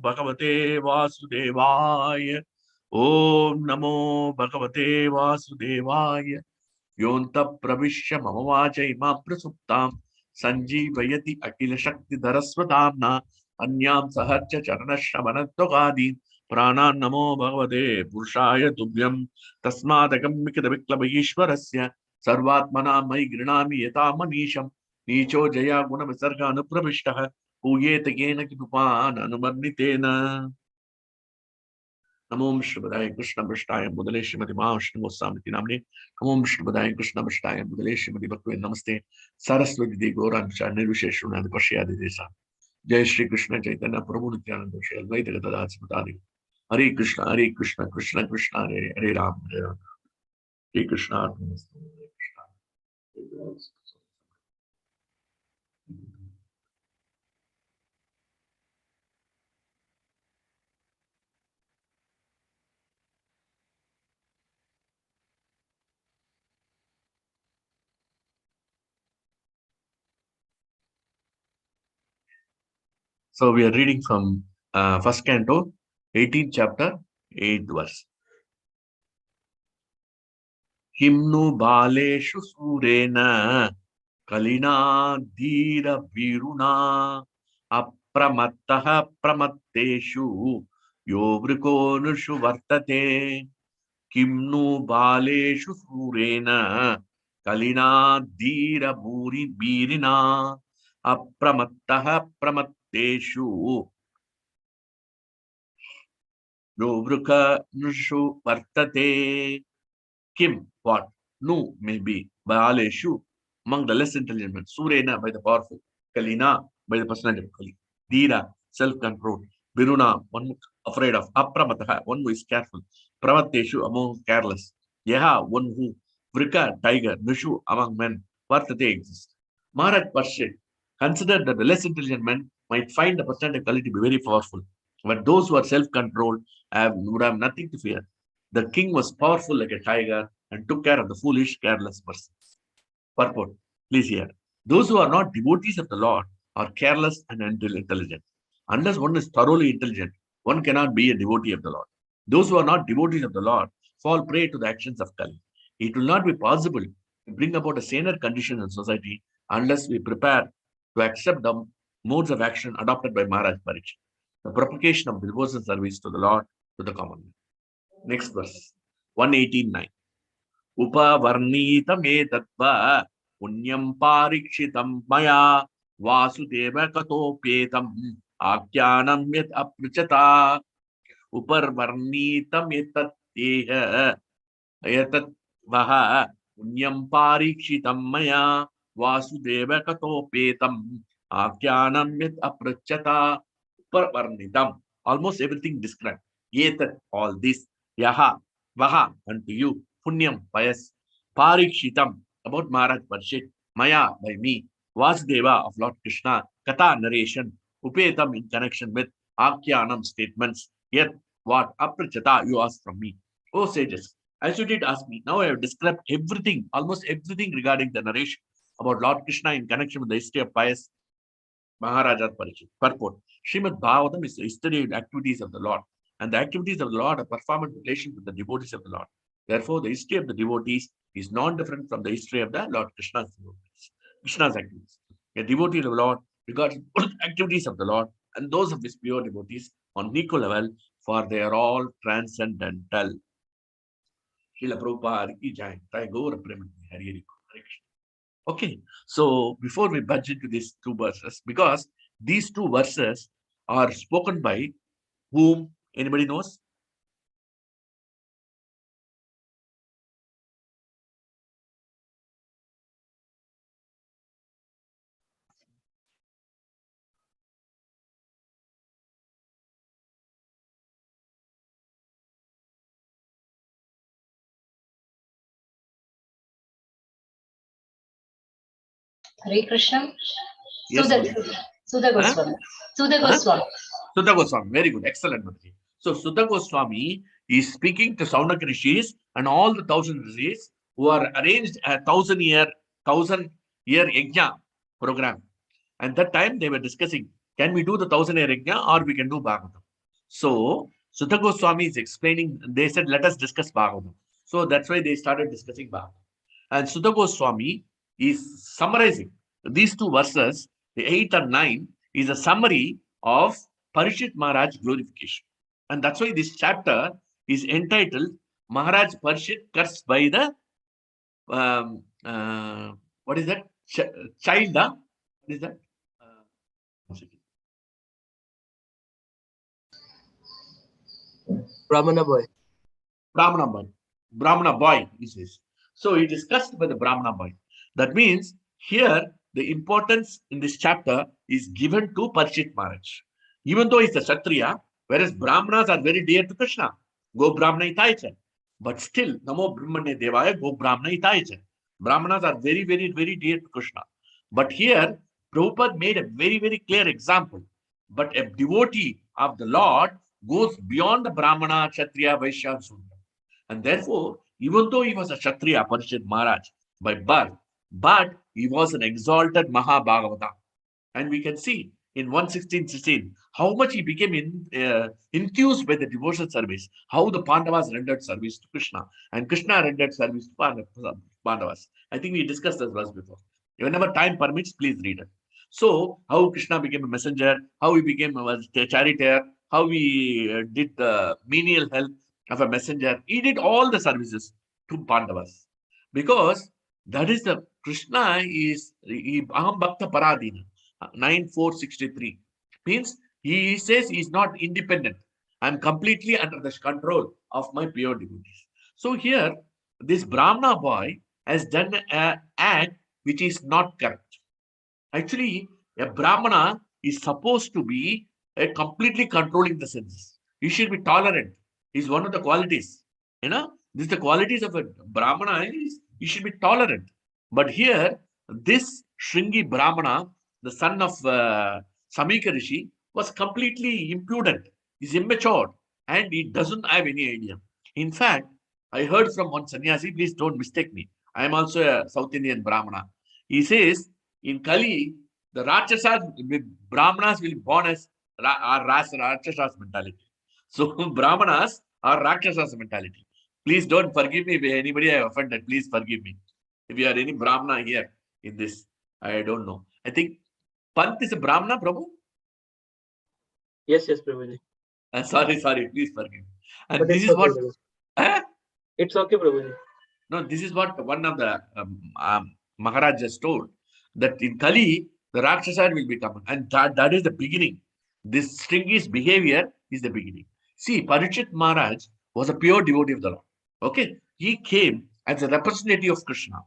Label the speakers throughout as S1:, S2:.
S1: Bhagavate Vasudevaya. Om Namo Bhagavate Vasudevaya. Yonta Pravishya Mamavacha Ima Prasuptam Sanjeevayati Akila Shakti Dharasvatamna Anyam Sahacha Charana Shamanatogadi Prana Namo Bhagavate Purushaya Tubhyam Tasmadagam Mikadaviklava Ishwarasya Sarvatmana Mai Grinami Yata Manisham Nicho Jaya Guna Visarga Anupravishtaha Uyeta Yena Kipupan Anumarnitena. Namo Śrīmad-Bhāgavatam Krishna Bhashtaya Mudale Śrīmati Mahāvishnu Samiti Namni. Namo Śrīmad-Bhāgavatam Krishna Bhashtaya Mudale Śrīmati Bhakti Namaste Saraswati De Gauranga Nirvisheshuna Pashyadi Desa. Jai Shri Krishna Chaitanya Prabhu Nityananda Shri Advaita Gadadhar Siddhari. Hare Krishna Krishna Krishna Hare Hare Ram Hare Ram. Hare Krishna Hare Krishna. So we are reading from first canto, 18th chapter, 8th verse. Himnu baleshu surena kalina dhira viruna apramattaha pramatteshu yovriko vartate. Kimnu baleshu surena kalina dhira virina apramattaha pramatteshu yovriko vartate. Kim, what? Nu, maybe. Baleshu, among the less intelligent men. Surena, by the powerful. Kalina, by the personality of Kali. Dhira, self-control. Viruna, one afraid of. Apramataha, one who is careful. Pramatteshu, among careless. Yaha, one who. Vrika, tiger. Nushu, among men. Vartate exist. Maharaj Parshit considered that the less intelligent men might find the personality of Kali to be very powerful. But those who are self-controlled would have nothing to fear. The king was powerful like a tiger and took care of the foolish, careless person. Purport. Please hear. Those who are not devotees of the Lord are careless and intelligent. Unless one is thoroughly intelligent, one cannot be a devotee of the Lord. Those who are not devotees of the Lord fall prey to the actions of Kali. It will not be possible to bring about a saner condition in society unless we prepare to accept the modes of action adopted by Maharaj Parikshit. The propagation of devotion service to the Lord to the common man. Next verse, 118.9. Upavarnitam etatva punyam parikshitam maya vasudeva katopetam akyanam yat aprachata. Upavarnitam etatteha etatvaha punyam parikshitam maya vasudeva katopetam akyanam yat aprachata. Upavarnitam, almost everything described. Etat, all this. Yaha, Vaha, unto you, Punyam, pious, Parikshitam, about Maharaj Parshit, Maya, by me, Vasudeva of Lord Krishna, Katha, narration, Upetam, in connection with Akhyanam, statements, yet what Aprachata you ask from me. O sages, as you did ask me, now I have described everything, almost everything regarding the narration about Lord Krishna in connection with the history of pious Maharaja Parikshit. Purport. Śrīmad-Bhāgavatam is the history and activities of the Lord. And the activities of the Lord are performed in relation with the devotees of the Lord. Therefore, the history of the devotees is non-different from the history of the Lord Krishna's devotees, Krishna's activities. A devotee of the Lord regards both activities of the Lord and those of his pure devotees on equal level, for they are all transcendental. Srila Prabhupada ki jai. Okay, so before we budge into these two verses, because these two verses are spoken by whom? Anybody knows?
S2: Hare Krishna.
S1: Yes,
S2: Sudha Goswami. Sudha Goswami.
S1: Sudha Goswami. Very good. Excellent, Mataji. So Sudha Goswami is speaking to Saunaka Rishis and all the 1,000 Rishis who are arranged a 1,000-year yajna program. And that time they were discussing, can we do the 1,000-year yajna or we can do Bhagavatam? So Sutta Goswami is explaining, they said, let us discuss Bhagavatam. So that's why they started discussing Bhagavatam. And Sutta Goswami is summarizing these two verses, the 8 and 9, is a summary of Parishit Maharaj glorification. And that's why this chapter is entitled Maharaj Parishit cursed by the what is that? Child, huh? What is that? One second.
S3: Brahmana boy.
S1: Brahmana boy, he says. So he discussed by the Brahmana boy. That means here the importance in this chapter is given to Parishit Maharaj. Even though he's a Kshatriya, whereas Brahmanas are very dear to Krishna. Go Brahmana Itaicha. But still, Namo Brahmane Devaya, Go Brahmana Itaicha. Brahmanas are very, very, very dear to Krishna. But here, Prabhupada made a very, very clear example. But a devotee of the Lord goes beyond the Brahmana, Kshatriya, Vaishya, and Sudra. And therefore, even though he was a Kshatriya, Parishit Maharaj, by birth, but he was an exalted Mahabhagavata. And we can see in 1:16:16 how much he became enthused by the devotional service, how the Pandavas rendered service to Krishna, and Krishna rendered service to Pandavas. I think we discussed this verse before. Whenever time permits, please read it. So, how Krishna became a messenger, how he became a charioteer, how he did the menial help of a messenger. He did all the services to Pandavas because that is the Krishna is Aham Bhakta Paradina. 9:463 means he says he is not independent. I'm completely under the control of my pure devotees. So here, this Brahmana boy has done an act which is not correct. Actually, a Brahmana is supposed to be completely controlling the senses. He should be tolerant. Is one of the qualities. This is the qualities of a Brahmana. He should be tolerant. But here, this Shringi Brahmana, the son of Samika Rishi, was completely impudent. He's immature and he doesn't have any idea. In fact, I heard from one sannyasi, please don't mistake me. I am also a South Indian Brahmana. He says, in Kali, the Rakshasas, Brahmanas will be born as Rakshasas mentality. So Brahmanas are Rakshasas mentality. Please don't forgive me if anybody I offended. Please forgive me. If you are any Brahmana here in this, I don't know. I think Pant is a Brahmana, Prabhu?
S3: Yes, Prabhuji.
S1: Sorry, please forgive me. And
S3: But
S1: this
S3: it's
S1: is
S3: okay,
S1: what...
S3: It's okay, Prabhuji.
S1: No, this is what one of the Maharajas told, that in Kali, the Rakshasa will become, and that is the beginning. This Shringi's behavior is the beginning. See, Parishit Maharaj was a pure devotee of the Lord. Okay, he came as a representative of Krishna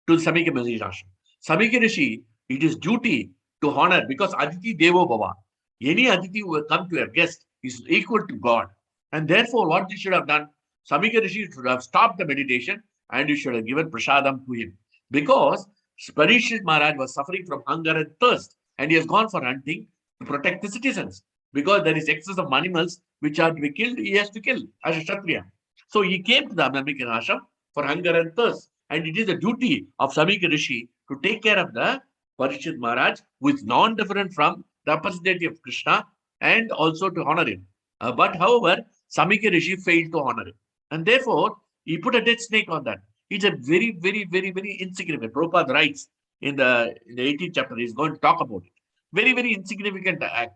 S1: to Samika Rishi. Samika Rishi, it is duty to honor because Aditi Devo Bhava. Any Aditi who will come to a guest is equal to God. And therefore, what he should have done, Samika Rishi should have stopped the meditation and you should have given prasadam to him. Because Parishit Maharaj was suffering from hunger and thirst, and he has gone for hunting to protect the citizens. Because there is excess of animals which are to be killed, he has to kill as a Kshatriya. So he came to the Brahminic ashram for hunger and thirst. And it is the duty of Samika Rishi to take care of the Parishit Maharaj, who is non-different from the representative of Krishna, and also to honor him. But however, Samika Rishi failed to honor him. And therefore, he put a dead snake on that. It's a very, very, very, very insignificant. Prabhupada writes in the 18th chapter, he's going to talk about it. Very, very insignificant act.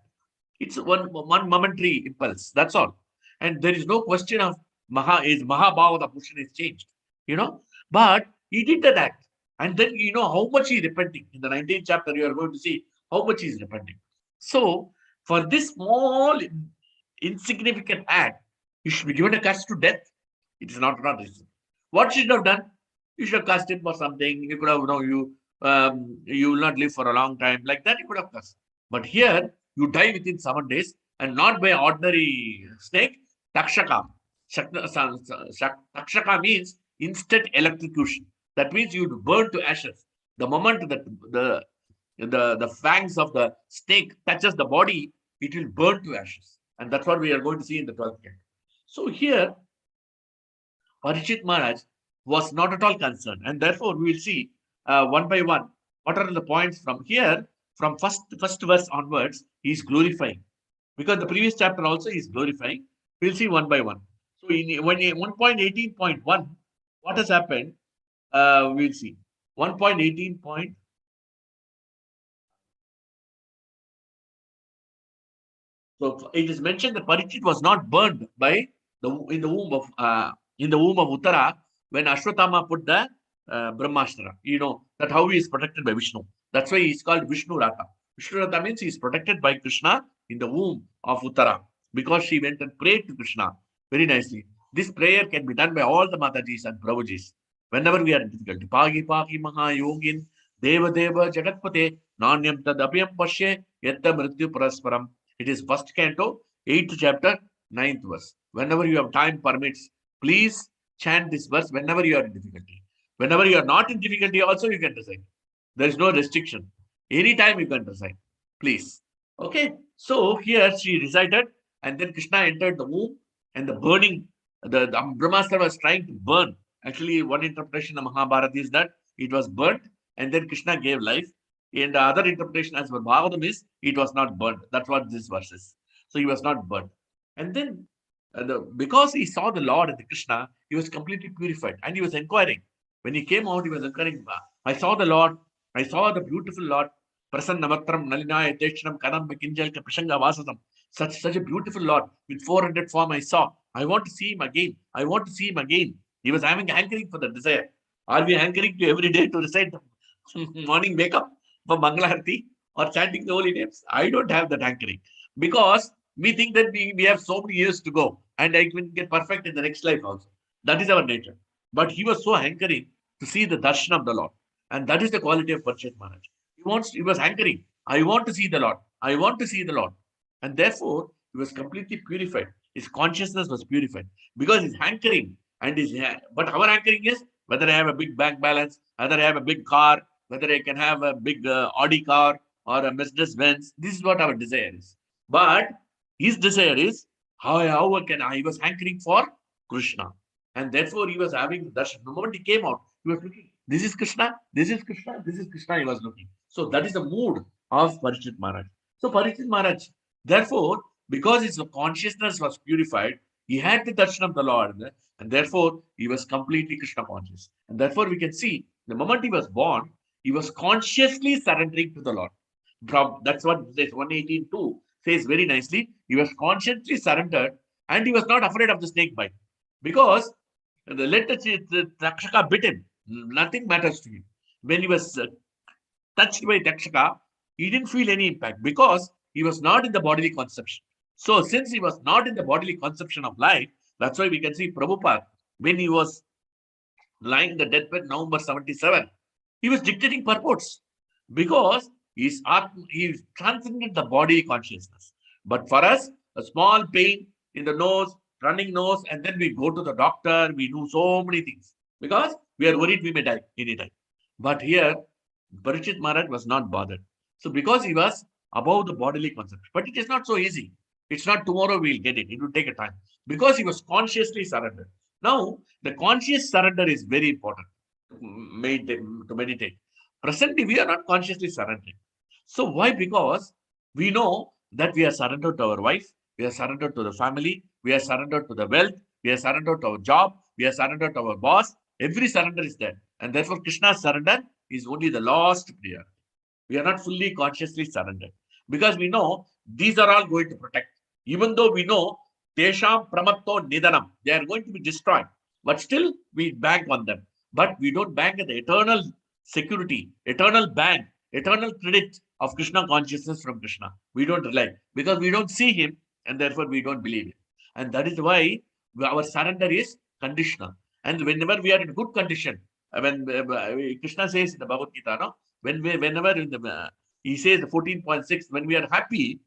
S1: It's one momentary impulse. That's all. And there is no question of Mahabhava, the position is changed. But he did that act. And then how much he is repenting. In the 19th chapter, you are going to see how much he is repenting. So, for this small, insignificant act, you should be given a curse to death. It is not reason. What should you have done? You should have cursed him for something. You could have, you will not live for a long time. Like that, you could have cursed. But here, you die within 7 days, and not by ordinary snake, takshaka. Takshaka means instant electrocution. That means you burn to ashes. The moment that the fangs of the snake touches the body, it will burn to ashes. And that's what we are going to see in the 12th canto. So here, Parishit Maharaj was not at all concerned. And therefore, we will see one by one, what are the points from here, from first verse onwards, he is glorifying. Because the previous chapter also is glorifying. We'll see one by one. So in 1.18.1, what has happened? We'll see. 1.18. So it is mentioned that Parikshit was not burned by in the womb of Uttara when Ashwatthama put the Brahmastra. You know that how he is protected by Vishnu. That's why he is called Vishnu Rata. Vishnu Rata means he is protected by Krishna in the womb of Uttara because she went and prayed to Krishna very nicely. This prayer can be done by all the Matajis and Prabhujis whenever we are in difficulty. Pagi Pagi Maha Yogin Deva Deva Jagatpate Nanyam Tad Abhyam Pashe Yatta Mrityu Parasparam. It is first canto, 8th chapter, 9th verse. Whenever you have time permits, please chant this verse whenever you are in difficulty. Whenever you are not in difficulty, also you can recite. There is no restriction. Anytime you can recite. Please. Okay. So here she recited, and then Krishna entered the womb, and the burning, the Brahmastra was trying to burn. Actually, one interpretation of Mahabharata is that it was burnt, and then Krishna gave life. And the other interpretation as per Bhagavatam is it was not burnt. That's what this verse is. So he was not burnt. And then because he saw the Lord and the Krishna, he was completely purified. And he was inquiring. When he came out, he was inquiring, I saw the Lord. I saw the beautiful Lord. Prasannamatram Nalina Yateshanam Kanam Kinjalka Prashanga Vasasam. Such a beautiful Lord with 400 form I saw. I want to see him again. I want to see him again. He was having hankering for the desire. Are we hankering to every day to recite morning wake up for Mangalarti or chanting the holy names? I don't have that hankering because we think that we have so many years to go and I can get perfect in the next life also. That is our nature. But he was so hankering to see the darshan of the Lord. And that is the quality of Parikshit Maharaj. He was hankering. I want to see the Lord. I want to see the Lord. And therefore, he was completely purified. His consciousness was purified because his hankering but our hankering is whether I have a big bank balance, whether I have a big car, whether I can have a big Audi car or a Mercedes Benz. This is what our desire is. But his desire is how can I? He was hankering for Krishna. And therefore, he was having the darshan. The moment he came out, he was looking, this is Krishna, this is Krishna, this is Krishna, he was looking. So that is the mood of Parikshit Maharaj. So Parikshit Maharaj, therefore, because his consciousness was purified, he had the darshan of the Lord, and therefore he was completely Krishna conscious. And therefore we can see the moment he was born, he was consciously surrendering to the Lord. That's what says 118.2 says very nicely. He was consciously surrendered and he was not afraid of the snake bite because the Takshaka bit him. Nothing matters to him. When he was touched by Takshaka, he didn't feel any impact because he was not in the bodily conception. So since he was not in the bodily conception of life, that's why we can see Prabhupada, when he was lying in the deathbed, November 77, he was dictating purports because he transcended the body consciousness. But for us, a small pain in the nose, running nose, and then we go to the doctor, we do so many things because we are worried we may die anytime. But here, Parikshit Maharaj was not bothered. So because he was above the bodily concept, but it is not so easy. It's not tomorrow we'll get it. It will take a time because he was consciously surrendered. Now, the conscious surrender is very important to meditate. Presently, we are not consciously surrendering. So why? Because we know that we are surrendered to our wife, we are surrendered to the family, we are surrendered to the wealth, we are surrendered to our job, we are surrendered to our boss. Every surrender is there. And therefore, Krishna's surrender is only the last prayer. We are not fully consciously surrendered because we know these are all going to protect. Even though we know Tesham Pramatto Nidanam, they are going to be destroyed, but still we bank on them. But we don't bank on the eternal security, eternal bank, eternal credit of Krishna consciousness from Krishna. We don't rely because we don't see him and therefore we don't believe him. And that is why our surrender is conditional. And whenever we are in good condition, when Krishna says in the Bhagavad Gita, no, whenever in the he says the 14.6, when we are happy,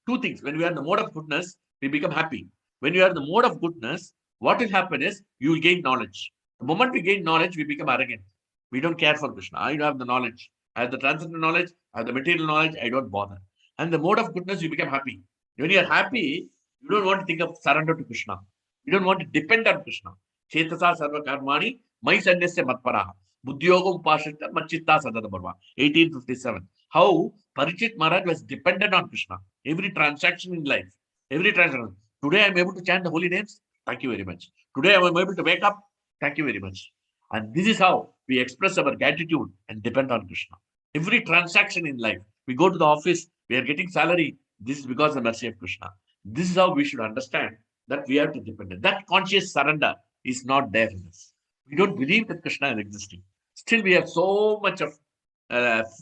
S1: two things. When we are in the mode of goodness, we become happy. When you are in the mode of goodness, what will happen is you will gain knowledge. The moment we gain knowledge, we become arrogant. We don't care for Krishna. I don't have the knowledge. I have the transcendental knowledge. I have the material knowledge. I don't bother. And the mode of goodness, you become happy. When you are happy, you don't want to think of surrender to Krishna. You don't want to depend on Krishna. Chetasa sarva karmani, mai sanyasya matparaha. Buddhiyogam upashita machitta sadada bharva. 1857. how Parikshit Maharaj was dependent on Krishna. Every transaction in life, every transaction. Today I am able to chant the holy names. Thank you very much. Today I am able to wake up. Thank you very much. And this is how we express our gratitude and depend on Krishna. Every transaction in life, we go to the office, we are getting salary. This is because of the mercy of Krishna. This is how we should understand that we have to depend. That conscious surrender is not there in us. We don't believe that Krishna is existing. Still, we have so much of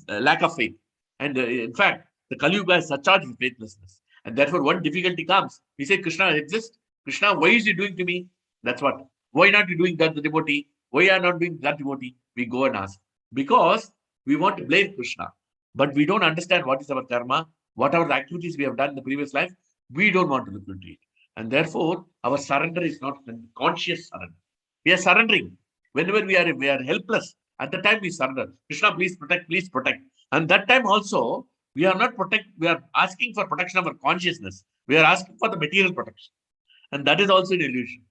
S1: lack of faith. And in fact, the Kali Yuga is surcharged with faithlessness. And therefore, one difficulty comes. We say, Krishna exists. Krishna, why is he doing to me? That's what. Why not you doing that, the devotee? Why are not doing that devotee? We go and ask. Because we want to blame Krishna. But we don't understand what is our karma, whatever the activities we have done in the previous life, we don't want to look into it. And therefore, our surrender is not conscious surrender. We are surrendering. Whenever we are helpless, at the time we surrender. Krishna, please protect, please protect. And that time also, we are not we are asking for protection of our consciousness. We are asking for the material protection. And that is also an illusion.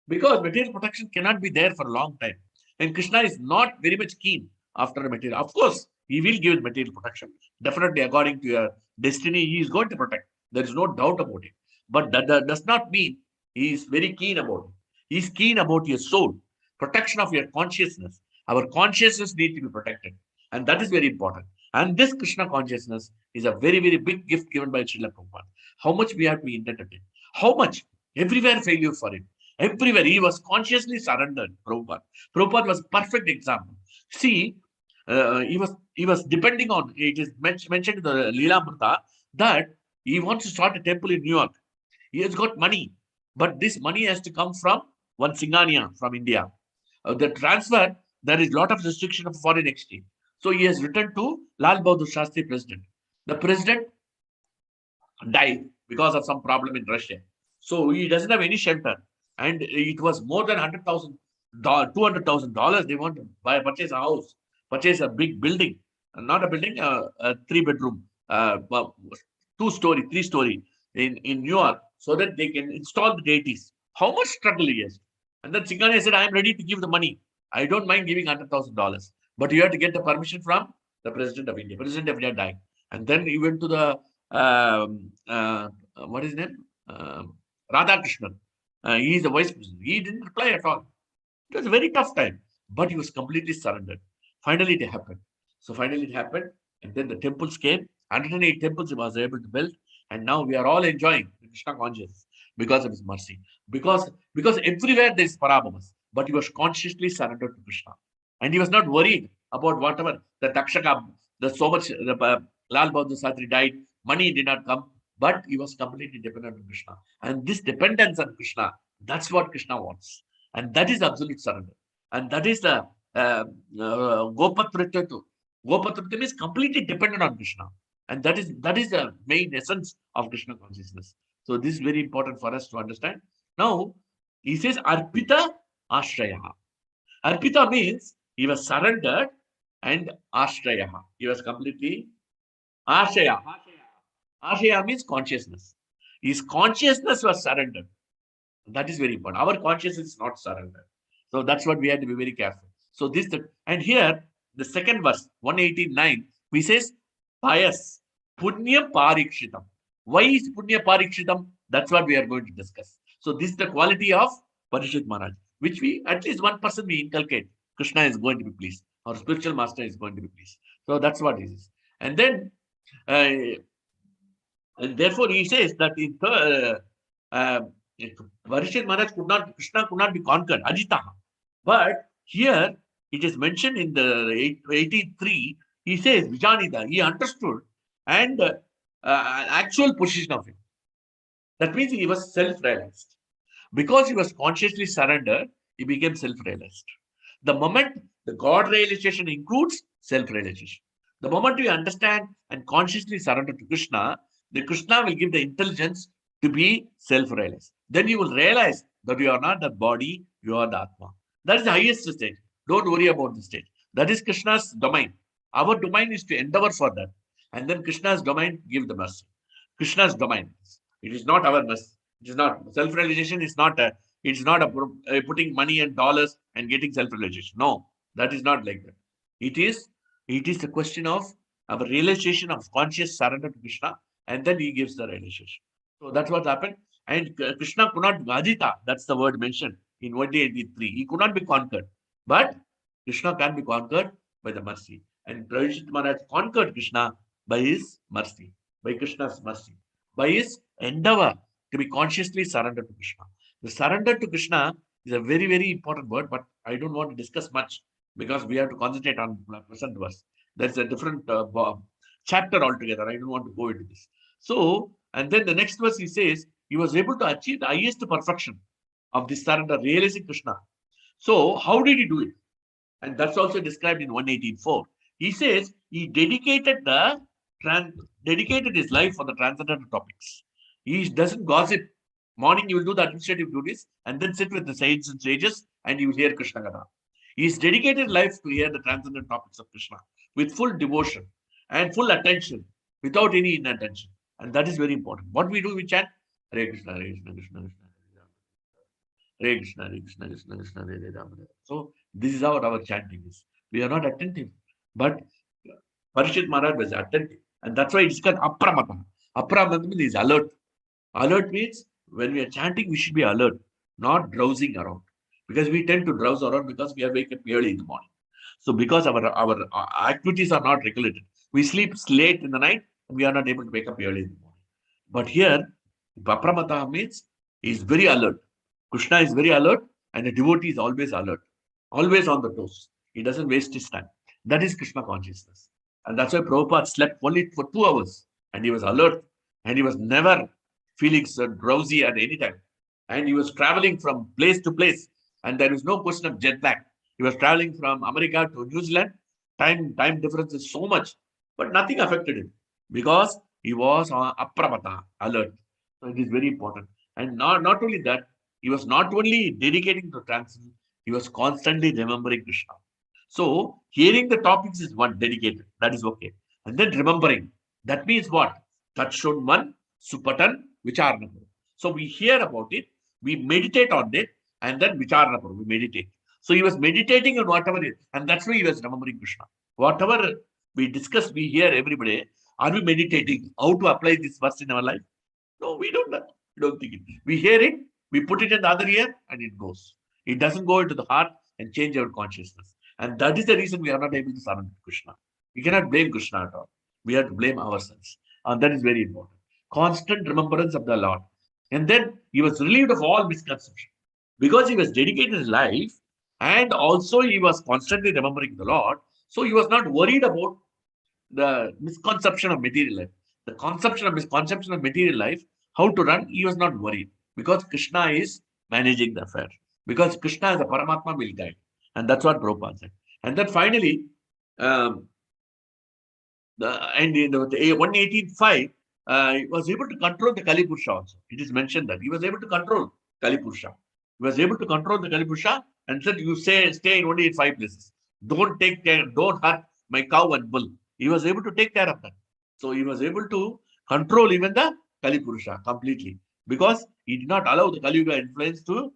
S1: Because material protection cannot be there for a long time. And Krishna is not very much keen after the material. Of course, he will give material protection. Definitely, according to your destiny, he is going to protect. There is no doubt about it. But that does not mean he is very keen about it. He is keen about your soul, protection of your consciousness. Our consciousness needs to be protected. And that is very important. And this Krishna consciousness is a very, very big gift given by Srila Prabhupada. How much we have to be indebted to. How much? Everywhere failure for him. Everywhere. He was consciously surrendered, Prabhupada. Prabhupada was a perfect example. See, he was depending on, it is mentioned in the Leela that he wants to start a temple in New York. He has got money, but this money has to come from one Singhania from India. The transfer, there is a lot of restriction of foreign exchange. So he has written to Lal Bahadur Shastri president. The president died because of some problem in Russia. So he doesn't have any shelter. And it was more than $100,000, $200,000. They want to purchase a house, purchase a big building, not a building, a 3-bedroom, 2-story, 3-story in New York, so that they can install the deities. How much struggle he has. And then Singhania said, I am ready to give the money. I don't mind giving $100,000. But you have to get the permission from the President of India. President of India died. And then he went to the, what is his name? Radhakrishnan. He is the vice president. He didn't reply at all. It was a very tough time. But he was completely surrendered. Finally, it happened. So finally it happened. And then the temples came. 108 temples he was able to build. And now we are all enjoying the Krishna consciousness because of his mercy. Because everywhere there is Parabhamas. But he was consciously surrendered to Krishna. And he was not worried about whatever the Takshaka, so much Lal Bahadur Shastri died, money did not come, but he was completely dependent on Krishna. And this dependence on Krishna, that's what Krishna wants. And that is absolute surrender. And that is the Gopatrita. Gopatrita means completely dependent on Krishna. And that is the main essence of Krishna consciousness. So this is very important for us to understand. Now, he says, Arpita Ashraya. Arpita means he was surrendered, and Ashraya. He was completely Ashaya. Ashaya means consciousness. His consciousness was surrendered. That is very important. Our consciousness is not surrendered. So that's what we have to be very careful. So this, and here, the second verse, 189, we says, pious, punya parikshitam. Why is punya parikshitam? That's what we are going to discuss. So this is the quality of Parikshit Maharaj, which we, at least one person we inculcate. Krishna is going to be pleased. Our spiritual master is going to be pleased. So that's what it is. And then, and therefore he says that in Parikshit Maharaj Krishna could not be conquered, Ajita. But here it is mentioned in the 83, he says, Vijanida, he understood and actual position of him. That means he was self-realized. Because he was consciously surrendered, he became self-realized. The moment the God realization includes self-realization. The moment we understand and consciously surrender to Krishna, the Krishna will give the intelligence to be self-realized. Then you will realize that you are not the body, you are the Atma. That is the highest stage. Don't worry about the stage. That is Krishna's domain. Our domain is to endeavor for that. And then Krishna's domain, give the mercy. Krishna's domain. It is not our mercy. It is not. Self-realization is not a, it's not a putting money and dollars and getting self-realization. No, that is not like that. It is the question of our realization of conscious surrender to Krishna, and then he gives the realization. So that's what happened. And Krishna could not Gajita, that's the word mentioned in 183. He could not be conquered. But Krishna can be conquered by the mercy. And Parikshit Maharaj conquered Krishna by his mercy, by Krishna's mercy, by his endeavor to be consciously surrendered to Krishna. The surrender to Krishna is a very, very important word, but I don't want to discuss much because we have to concentrate on the present verse. There's a different chapter altogether. I don't want to go into this. So, and then the next verse he says, he was able to achieve the highest perfection of this surrender, realizing Krishna. So, how did he do it? And that's also described in 118.4. He says he dedicated his life for the transcendental topics. He doesn't gossip. Morning, you will do the administrative duties and then sit with the saints and sages and you will hear Krishna Katha. He's dedicated life to hear the transcendental topics of Krishna with full devotion and full attention without any inattention. And that is very important. What we do, we chant Hare Krishna, Hare Krishna, Krishna Krishna, Hare Krishna, Hare Krishna, Krishna Krishna, Hare Rama. So this is how our chanting is. We are not attentive, but Parikshit Maharaj was attentive, and that's why it's called Apramata. Apramata means alert. Alert means when we are chanting, we should be alert, not drowsing around, because we tend to drowse around because we are waking up early in the morning. So because our activities are not regulated, we sleep late in the night and we are not able to wake up early in the morning. But here, Apramata means he is very alert. Krishna is very alert, and the devotee is always alert, always on the toes. He doesn't waste his time. That is Krishna consciousness. And that's why Prabhupada slept only for 2 hours, and he was alert, and he was never feeling so drowsy at any time. And he was traveling from place to place, and there is no question of jet lag. He was traveling from America to New Zealand. Time difference is so much, but nothing affected him because he was on Apramata, alert. So it is very important. And not only that, he was not only dedicating to transcendental, he was constantly remembering Krishna. So hearing the topics is one dedicated, that is okay. And then remembering, that means what? Tatshunman, Supatan, Vicharnapur. So we hear about it, we meditate on it, and then Vicharnapur, we meditate. So he was meditating on whatever it is, and that's why he was remembering Krishna. Whatever we discuss, we hear every day. Are we meditating how to apply this verse in our life? No, we don't. We don't think it. We hear it, we put it in the other ear, and it goes. It doesn't go into the heart and change our consciousness. And that is the reason we are not able to surrender to Krishna. We cannot blame Krishna at all. We have to blame ourselves. And that is very important. Constant remembrance of the Lord. And then he was relieved of all misconception. Because he was dedicated his life and also he was constantly remembering the Lord. So he was not worried about the misconception of material life. The misconception of material life, how to run, he was not worried. Because Krishna is managing the affair. Because Krishna as a Paramatma will guide. And that's what Prabhupada said. And then finally, in the 118.5, he was able to control the Kali Purusha also. It is mentioned that he was able to control Kali Purusha. He was able to control the Kali Purusha and said, you stay in only in 5 places. Don't hurt my cow and bull. He was able to take care of that. So he was able to control even the Kali Purusha completely because he did not allow the Kali Yuga influence to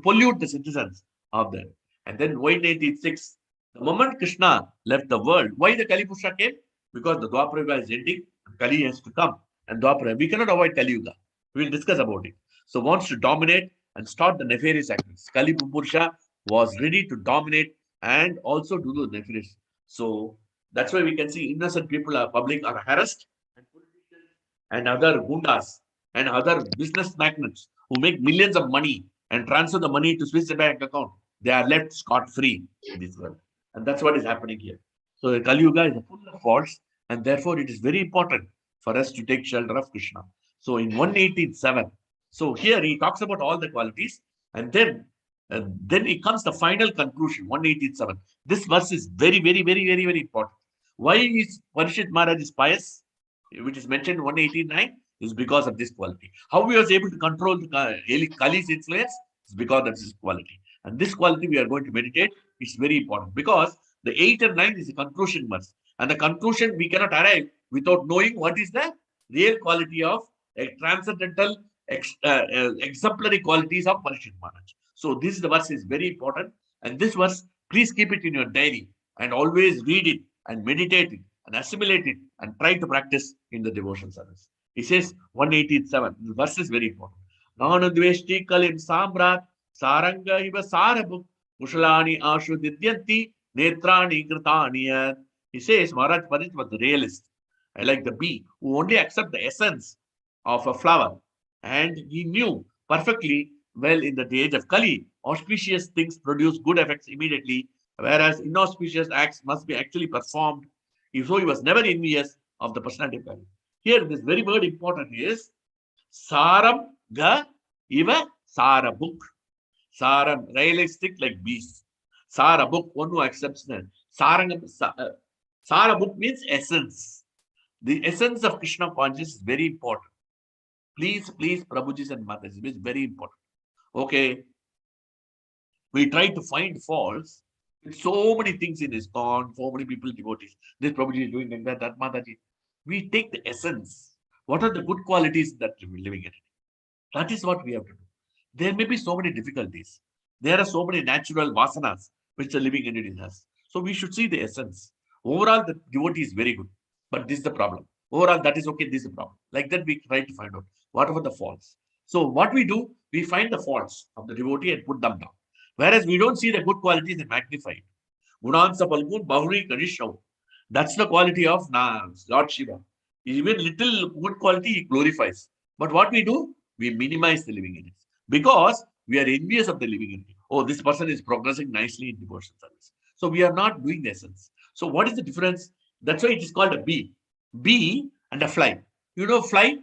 S1: pollute the citizens of that. And then 186, the moment Krishna left the world, why the Kali Purusha came? Because the Dwapara Yuga is ending, Kali has to come. And Dwapara, we cannot avoid Kali Yuga. We will discuss about it. So wants to dominate and start the nefarious actions. Kali Purusha was ready to dominate and also do the nefarious. So that's why we can see innocent people public are harassed and politicians and other gundas and other business magnates who make millions of money and transfer the money to Swiss bank account. They are left scot-free in this world. And that's what is happening here. So the Kali Yuga is full of faults, and therefore it is very important for us to take shelter of Krishna. So in 118.7, so here he talks about all the qualities, and then it comes the final conclusion, 118.7. This verse is very, very, very, very, very important. Why is Parikshit Maharaj is pious, which is mentioned in 118.9, is because of this quality. How he was able to control the Kali's influence is because of this quality. And this quality we are going to meditate is very important because the 8 and 9 is the conclusion verse. And the conclusion we cannot arrive without knowing what is the real quality of a transcendental exemplary qualities of Parikshit Maharaj. So this verse is very important. And this verse, please keep it in your diary and always read it and meditate it and assimilate it and try to practice in the devotion service. He says 187. The verse is very important. Nanudveshti kalim samrat saranga iva sarabuk mushalani ashu didyanti netrani kritani. He says Maharaj Parit was the realist. I like the bee who only accept the essence of a flower. And he knew perfectly well in the age of Kali, auspicious things produce good effects immediately, whereas inauspicious acts must be actually performed. So he was never envious of the personality of Kali. Here, this very word important is Saram ga iva Sarabuk. Saram, realistic like beast. Sarabuk, one who accepts that. Sarabuk means essence. The essence of Krishna consciousness is very important. Please, Prabhujis and Matas, it is very important. Okay. We try to find faults with so many things in ISKCON, so many people, devotees. This Prabhuji is doing like that, that Mataji. We take the essence. What are the good qualities that we're living in? That is what we have to do. There may be so many difficulties. There are so many natural vasanas which the living entity has. So we should see the essence. Overall, the devotee is very good. But this is the problem. Overall, that is okay, this is the problem. Like that, we try to find out what are the faults. So what we do, we find the faults of the devotee and put them down. Whereas we don't see the good qualities and magnify it. Gunansa Palgun Bahuri Kadishnav. That's the quality of Lord Shiva. Even little good quality he glorifies. But what we do, we minimize the living entities. Because we are envious of the living entity. Oh, this person is progressing nicely in devotion service. So we are not doing the essence. So what is the difference? That's why it is called a bee. Bee and a fly. You know, fly,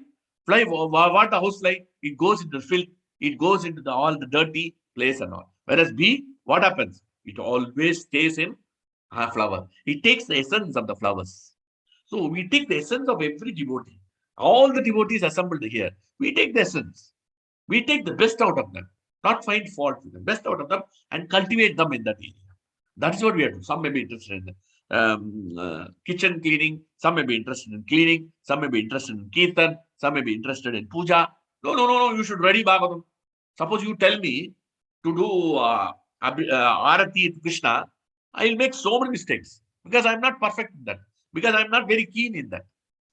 S1: what a house fly? It goes into the filth, it goes into all the dirty place and all. Whereas bee, what happens? It always stays in a flower. It takes the essence of the flowers. So we take the essence of every devotee. All the devotees assembled here. We take the essence. We take the best out of them, not find fault with them, best out of them and cultivate them in that area. That is what we have to do. Some may be interested in kitchen cleaning, some may be interested in cleaning, some may be interested in kirtan, some may be interested in puja. No, you should ready Bhagavatam. Suppose you tell me to do Arati to Krishna, I will make so many mistakes because I am not perfect in that, because I am not very keen in that.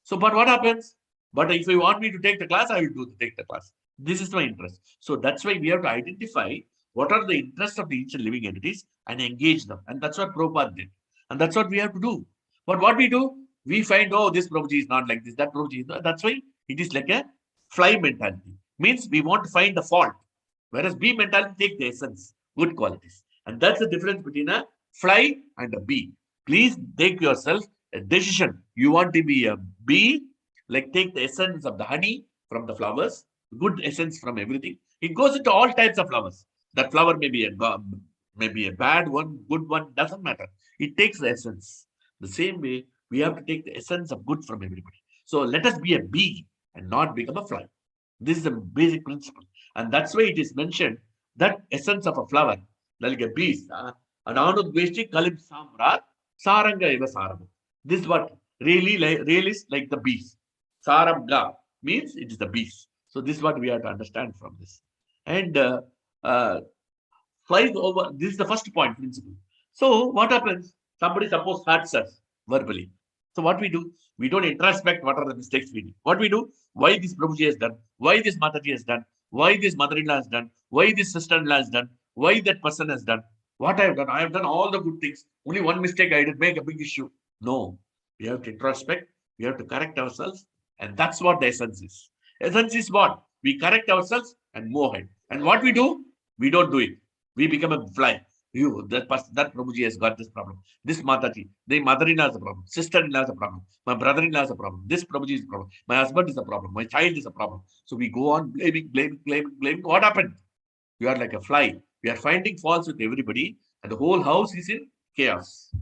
S1: So, but what happens? But if you want me to take the class, I will take the class. This is my interest. So that's why we have to identify what are the interests of the each living entities and engage them. And that's what Prabhupada did. And that's what we have to do. But what we do, we find, oh, this Prabhuji is not like this, that Prabhuji is not. That's why it is like a fly mentality. Means we want to find the fault. Whereas bee mentality take the essence, good qualities. And that's the difference between a fly and a bee. Please take yourself a decision. You want to be a bee, like take the essence of the honey from the flowers, good essence from everything. It goes into all types of flowers. That flower may be a bad one, good one, doesn't matter. It takes the essence. The same way, we have to take the essence of good from everybody. So let us be a bee and not become a fly. This is the basic principle. And that's why it is mentioned that essence of a flower, like a bee, ananudveshti kalim samrat saranga eva saramu. This is what really is like the bees. Saramga means it is the bees. So this is what we have to understand from this. And flies over, this is the first point principle. So what happens? Somebody suppose hurts us verbally. So what we do? We don't introspect what are the mistakes we do. What we do? Why this Prabhuji has done? Why this Mataji has done? Why this mother-in-law has done? Why this sister-in-law has done? Why that person has done? What I have done? I have done all the good things. Only one mistake I did, make a big issue. No. We have to introspect. We have to correct ourselves. And that's what the essence is. Essence is what? We correct ourselves and move ahead. And what we do? We don't do it. We become a fly. That Prabhuji has got this problem. This Mataji, the mother-in-law is a problem. Sister-in-law is a problem. My brother-in-law is a problem. This Prabhuji is a problem. My husband is a problem. My child is a problem. So we go on blaming. What happened? We are like a fly. We are finding faults with everybody, and the whole house is in chaos.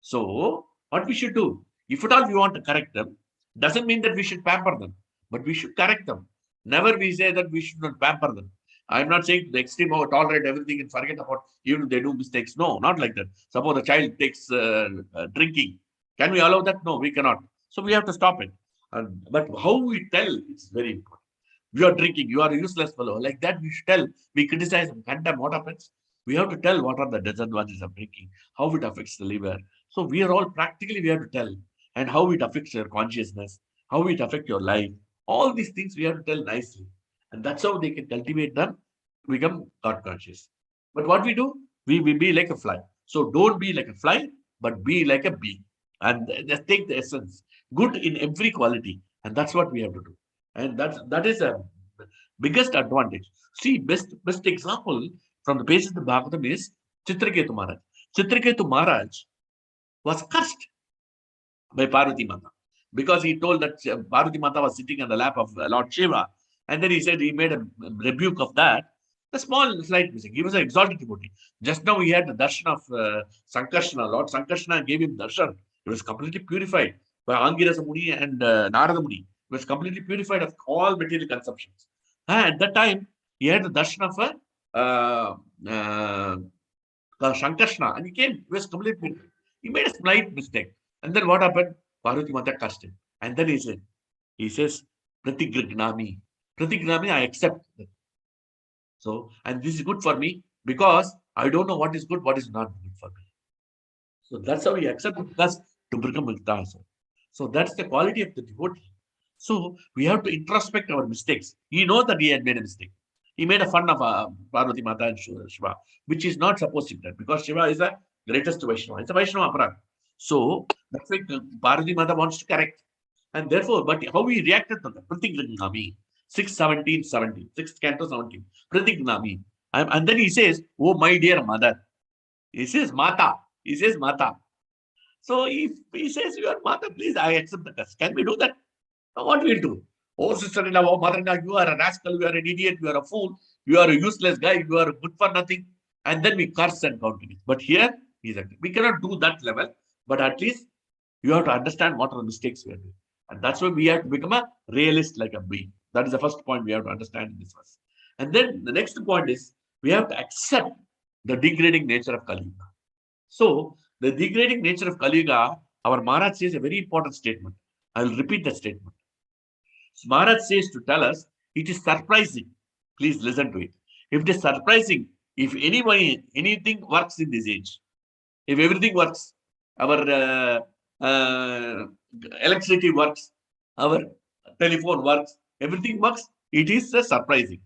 S1: So what we should do? If at all we want to correct them, doesn't mean that we should pamper them, but we should correct them. Never we say that we should not pamper them. I'm not saying to the extreme or tolerate everything and forget about even if they do mistakes. No, not like that. Suppose a child takes drinking. Can we allow that? No, we cannot. So we have to stop it. But how we tell is very important. You are drinking, you are a useless fellow. Like that, we should tell. We criticize and condemn. What happens? We have to tell what are the disadvantages of drinking, how it affects the liver, So we are all practically, we have to tell, and how it affects your consciousness, how it affects your life. All these things we have to tell nicely. And that's how they can cultivate them to become God conscious. But what we do, we be like a fly. So don't be like a fly, but be like a bee. And just take the essence, good in every quality. And that's what we have to do. And that is a biggest advantage. See, best example from the basis of the Bhagavatam is Chitraketu Maharaj. Chitraketu Maharaj was cursed by Parvati Mata because he told that Parvati Mata was sitting on the lap of Lord Shiva, and then he said he made a rebuke of that. A small slight mistake. He was an exalted devotee. Just now he had the darshan of Sankarshana. Lord Sankarshana gave him darshan. He was completely purified by Angirasa Muni and Narada Muni. He was completely purified of all material consumptions. And at that time, he had the darshan of Sankarshana, and he was completely purified. He made a slight mistake. And then what happened? Parvati Mata cursed him. And then he says, Pratigragnami. Pratigragnami, I accept that. So, and this is good for me because I don't know what is good, what is not good for me. So that's how he accepted us to become Mukta. So that's the quality of the devotee. So we have to introspect our mistakes. He knows that he had made a mistake. He made a fun of Parvati Mata and Shiva, which is not supposed to be done because Shiva is the greatest Vaishnava. It's a Vaishnava Aparad. So that's why Parvati Mata wants to correct. And therefore, but how he reacted to that? Pratignami, 6:17:17, 6th canto 17. Pratignami. And then he says, oh, my dear mother. He says, Mata. He says, Mata. So if he says, your mother, please, I accept the curse. Can we do that? What will do? Oh, sister-in-law, oh, mother-in-law, you are a rascal, you are an idiot, you are a fool, you are a useless guy, you are good for nothing. And then we curse and continue. But here, we cannot do that level. But at least you have to understand what are the mistakes we are doing. And that's why we have to become a realist like a bee. That is the first point we have to understand in this verse. And then the next point is we have to accept the degrading nature of Kali Yuga. So the degrading nature of Kali Yuga, our Maharaj says a very important statement. I will repeat that statement. So Maharaj says to tell us, it is surprising. Please listen to it. If it is surprising, if anything works in this age, if everything works, our electricity works, our telephone works, everything works, it is surprising.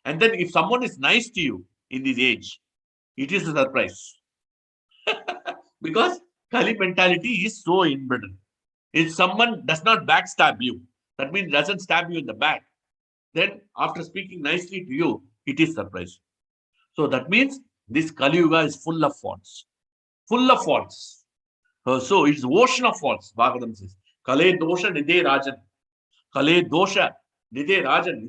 S1: And then if someone is nice to you in this age, it is a surprise. Because Kali mentality is so inbred. If someone does not backstab you, that means doesn't stab you in the back, then after speaking nicely to you, it is surprising. So that means this Kali Yuga is full of faults. Full of faults. So it's ocean of faults, Bhagavatam says. Kale dosha nide rajan. Kale dosha nide rajan.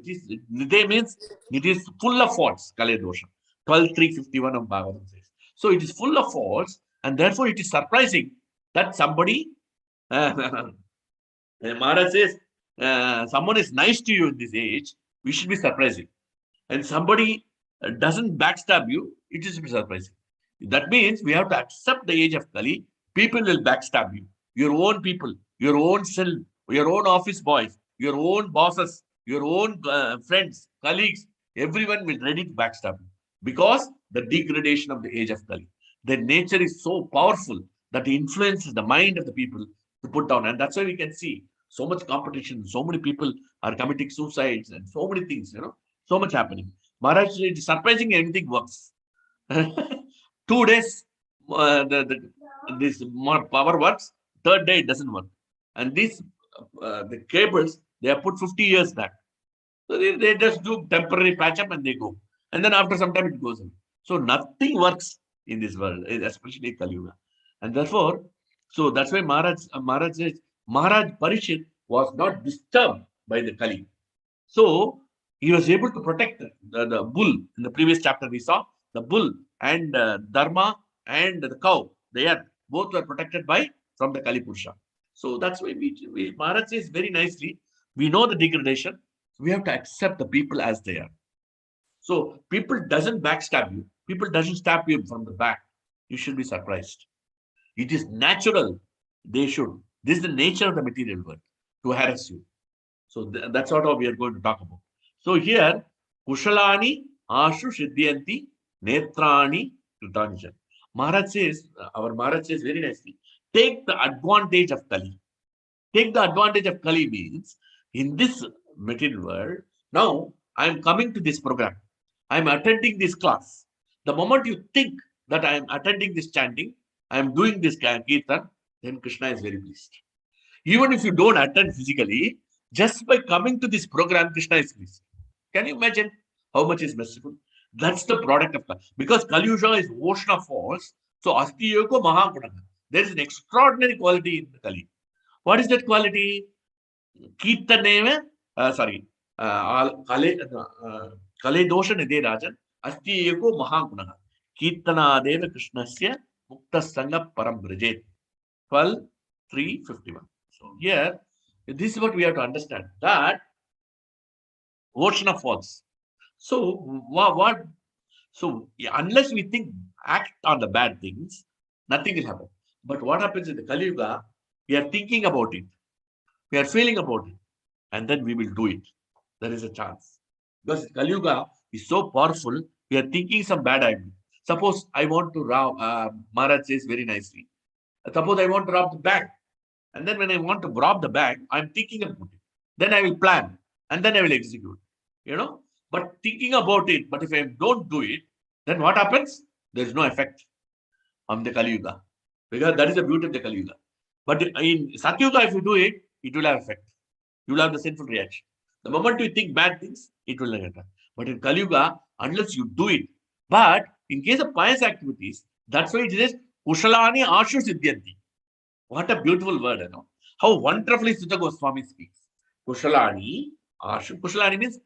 S1: Nide means it is full of faults, Kale dosha. 12.351 of Bhagavatam says. So it is full of faults, and therefore it is surprising that somebody, Maharaj says, someone is nice to you in this age, we should be surprising. And somebody doesn't backstab you, it is surprising. That means we have to accept the age of Kali. People will backstab you. Your own people, your own self, your own office boys, your own bosses, your own friends, colleagues, everyone will ready to backstab you. Because the degradation of the age of Kali. Their nature is so powerful that it influences the mind of the people to put down. And that's why we can see so much competition, so many people are committing suicides and so many things, so much happening. Maharaj, it is surprising anything works. 2 days, this power works. Third day, it doesn't work. And these, the cables, they are put 50 years back. So they just do temporary patch up and they go. And then after some time, it goes away. So nothing works in this world, especially Kali Yuga. And therefore, so that's why Maharaj says, Maharaj Parishit was not disturbed by the Kali. So he was able to protect the bull. In the previous chapter, we saw the bull and Dharma and the cow. They are both were protected from the Kali Purusha. So that's why Maharaj says very nicely, we know the degradation. We have to accept the people as they are. So people doesn't backstab you. People doesn't stab you from the back. You should be surprised. It is natural. They should. This is the nature of the material world, to harass you. So that's what we are going to talk about. So here, Kushalani Ashu Siddhyanti Netrani Kritanishan. Maharaj says, our Maharaj says very nicely, take the advantage of Kali. Take the advantage of Kali means in this material world, now I am coming to this program. I am attending this class. The moment you think that I am attending this chanting, I am doing this kirtan, then Krishna is very pleased. Even if you don't attend physically, just by coming to this program, Krishna is pleased. Can you imagine how much is merciful? That's the product of Kali. Because Kali Yuga is ocean of force, so Asti Yoga Mahaguna. There is an extraordinary quality in Kali. What is that quality? Kirtaneve, sorry, Kale dosha nide rajan, Asti Yoga Mahaguna. Kirtana Deva Krishnasya Mukta Sangha Param Brajet. 12.351. So here, this is what we have to understand, that ocean of force. So what? So unless we act on the bad things, nothing will happen. But what happens in the Kali Yuga? We are thinking about it, we are feeling about it, and then we will do it. There is a chance. Because Kali Yuga is so powerful, we are thinking some bad idea. Suppose I want to rob, Maharaj says very nicely. Suppose I want to rob the bank. And then when I want to rob the bank, I'm thinking about it. Then I will plan, and then I will execute. But thinking about it, but if I don't do it, then what happens? There is no effect on the Kali Yuga. Because that is the beauty of the Kali Yuga. But in Satyuga, if you do it, it will have effect. You will have the sinful reaction. The moment you think bad things, it will not happen. But in Kali Yuga, unless you do it, but in case of pious activities, that's why it is Kushalani Ashu Siddhyanti. What a beautiful word, How wonderfully Sutta Goswami speaks. Kushalani Ashu. Kushalani means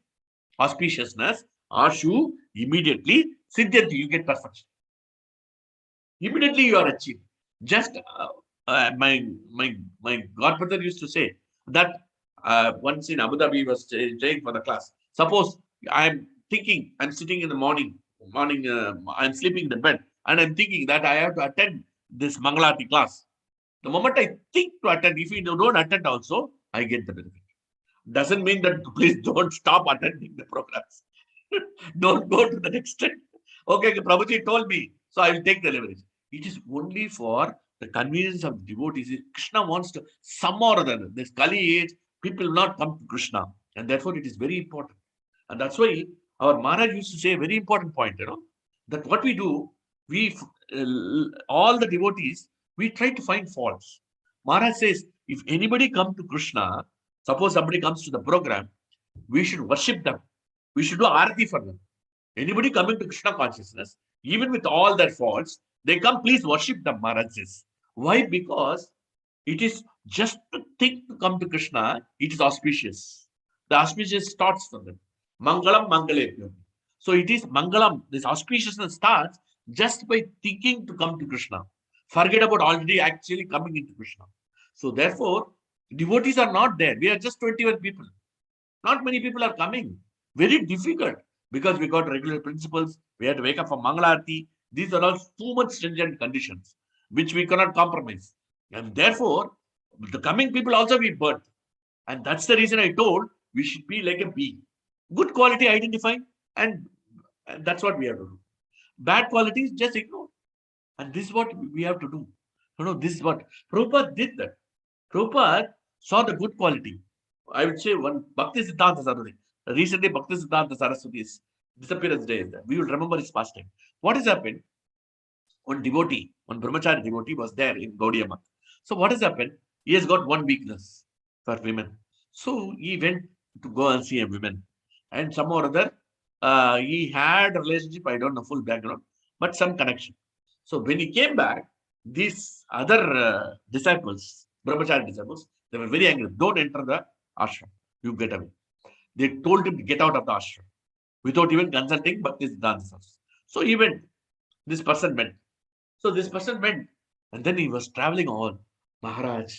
S1: auspiciousness. Ashu, immediately, Siddhyanti, you get perfection. Immediately you are achieved. Just my godfather used to say that once in Abu Dhabi was staying for the class. Suppose I'm thinking, I'm sitting in the morning, I'm sleeping in the bed, and I'm thinking that I have to attend this Mangalati class. The moment I think to attend, if you don't attend also, I get the benefit. Doesn't mean that please don't stop attending the programs. Don't go to the next step. Okay, Prabhuji told me, so I will take the leverage. It is only for the convenience of devotees. Krishna wants to, some or other, this Kali age, people will not come to Krishna. And therefore it is very important. And that's why our Maharaj used to say a very important point, that what we do, all the devotees, we try to find faults. Maharaj says, if anybody come to Krishna, suppose somebody comes to the program, we should worship them. We should do arati for them. Anybody coming to Krishna consciousness, even with all their faults, they come, please worship them, Maharaj says. Why? Because it is just to think to come to Krishna, it is auspicious. The auspicious starts from them. Mangalam Mangalepyam. So it is Mangalam, this auspiciousness starts just by thinking to come to Krishna. Forget about already actually coming into Krishna. So therefore, devotees are not there. We are just 21 people. Not many people are coming. Very difficult. Because we got regular principles. We have to wake up for Mangalarti. These are all too much stringent conditions, which we cannot compromise. And therefore, the coming people also we birth. And that's the reason I told we should be like a bee. Good quality identify, and that's what we have to do. Bad qualities, just ignore. And this is what we have to do. This is what Prabhupada did that. Prabhupada saw the good quality. I would say one Bhakti Siddhanta Saraswati. Recently, Bhakti Siddhanta Saraswati's disappearance day is there. We will remember his past time. What has happened? One devotee, one brahmachari devotee was there in Gaudiya Math. So what has happened? He has got one weakness for women. So he went to go and see a woman. And some or other, he had a relationship, I don't know full background, but some connection. So when he came back, these other disciples, brahmachari disciples, they were very angry. Don't enter the ashram. You get away. They told him to get out of the ashram without even consulting Bhakti Siddhanta Saraswati. So he went. This person went. So this person went. And then he was traveling on. Maharaj,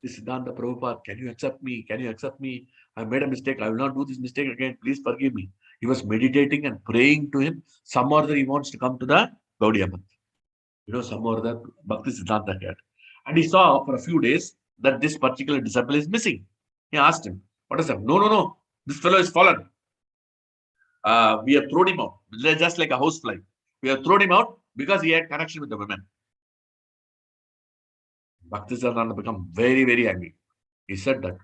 S1: this Siddhanta Prabhupada, can you accept me? Can you accept me? I made a mistake. I will not do this mistake again. Please forgive me. He was meditating and praying to him. Some or other he wants to come to the Gaudiya Math. Some or other Bhakti Siddhanta had. And he saw for a few days that this particular disciple is missing. He asked him, what is that? No. This fellow is fallen. We have thrown him out. Just like a housefly. We have thrown him out because he had connection with the women. Bhaktisiddhanta become very, very angry. He said that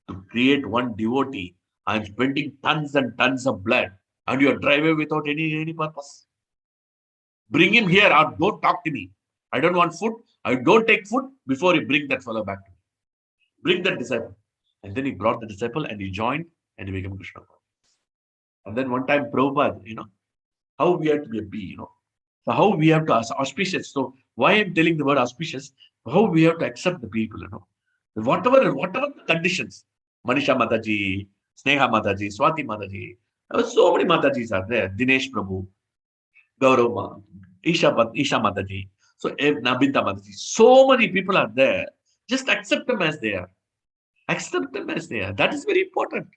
S1: to create one devotee, I'm spending tons and tons of blood, and you drive away without any purpose. Bring him here or don't talk to me. I don't want food. I don't take food before you bring that fellow back to me. Bring that disciple. And then he brought the disciple and he joined and he became Krishna. And then one time Prabhupada, how we have to be a bee, So how we have to auspicious. So why I'm telling the word auspicious, how we have to accept the people, Whatever the conditions. Manisha Mataji, Sneha Mataji, Swati Mataji. So many Matajis are there. Dinesh Prabhu, Gaurav, Isha Mataji. So Nabinta Mataji. So many people are there. Just accept them as they are. Accept them as they are. That is very important.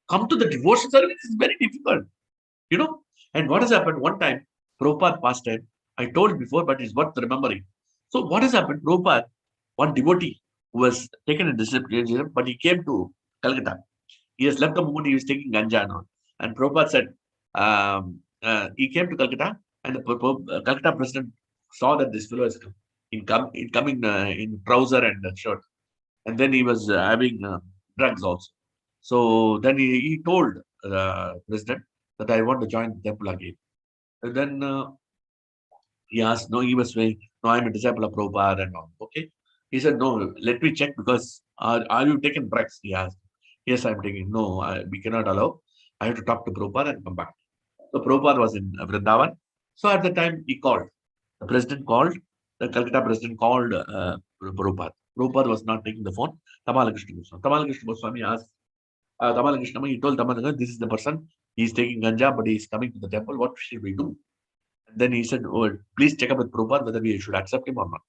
S1: Come to the devotion service is very difficult. You know, and what has happened one time, Prabhupada passed time. I told before, but it's worth remembering. So what has happened? Prabhupada, one devotee who was taken in discipline, but he came to Calcutta. He has left the moment he was taking ganja and all. And Prabhupada said, he came to Calcutta, and the Calcutta president saw that this fellow is coming in trouser and shirt. And then he was having drugs also. So then he told the president that I want to join the temple again. And then he asked, no, he was saying, no, I'm a disciple of Prabhupada and all. Okay. He said, no, let me check because are you taking drugs? He asked. Yes, I'm taking. No, we cannot allow. I have to talk to Prabhupada and come back. So Prabhupada was in Vrindavan. So at the time he called. The president called. The Calcutta president called Prabhupada. Prabhupada was not taking the phone. Tamala Krishna Goswami. Tamala Krishna Goswami asked Tamala Krishna, he told Tamala, this is the person. He's taking ganja, but he's coming to the temple. What should we do? And then he said, oh, please check up with Prabhupada whether we should accept him or not.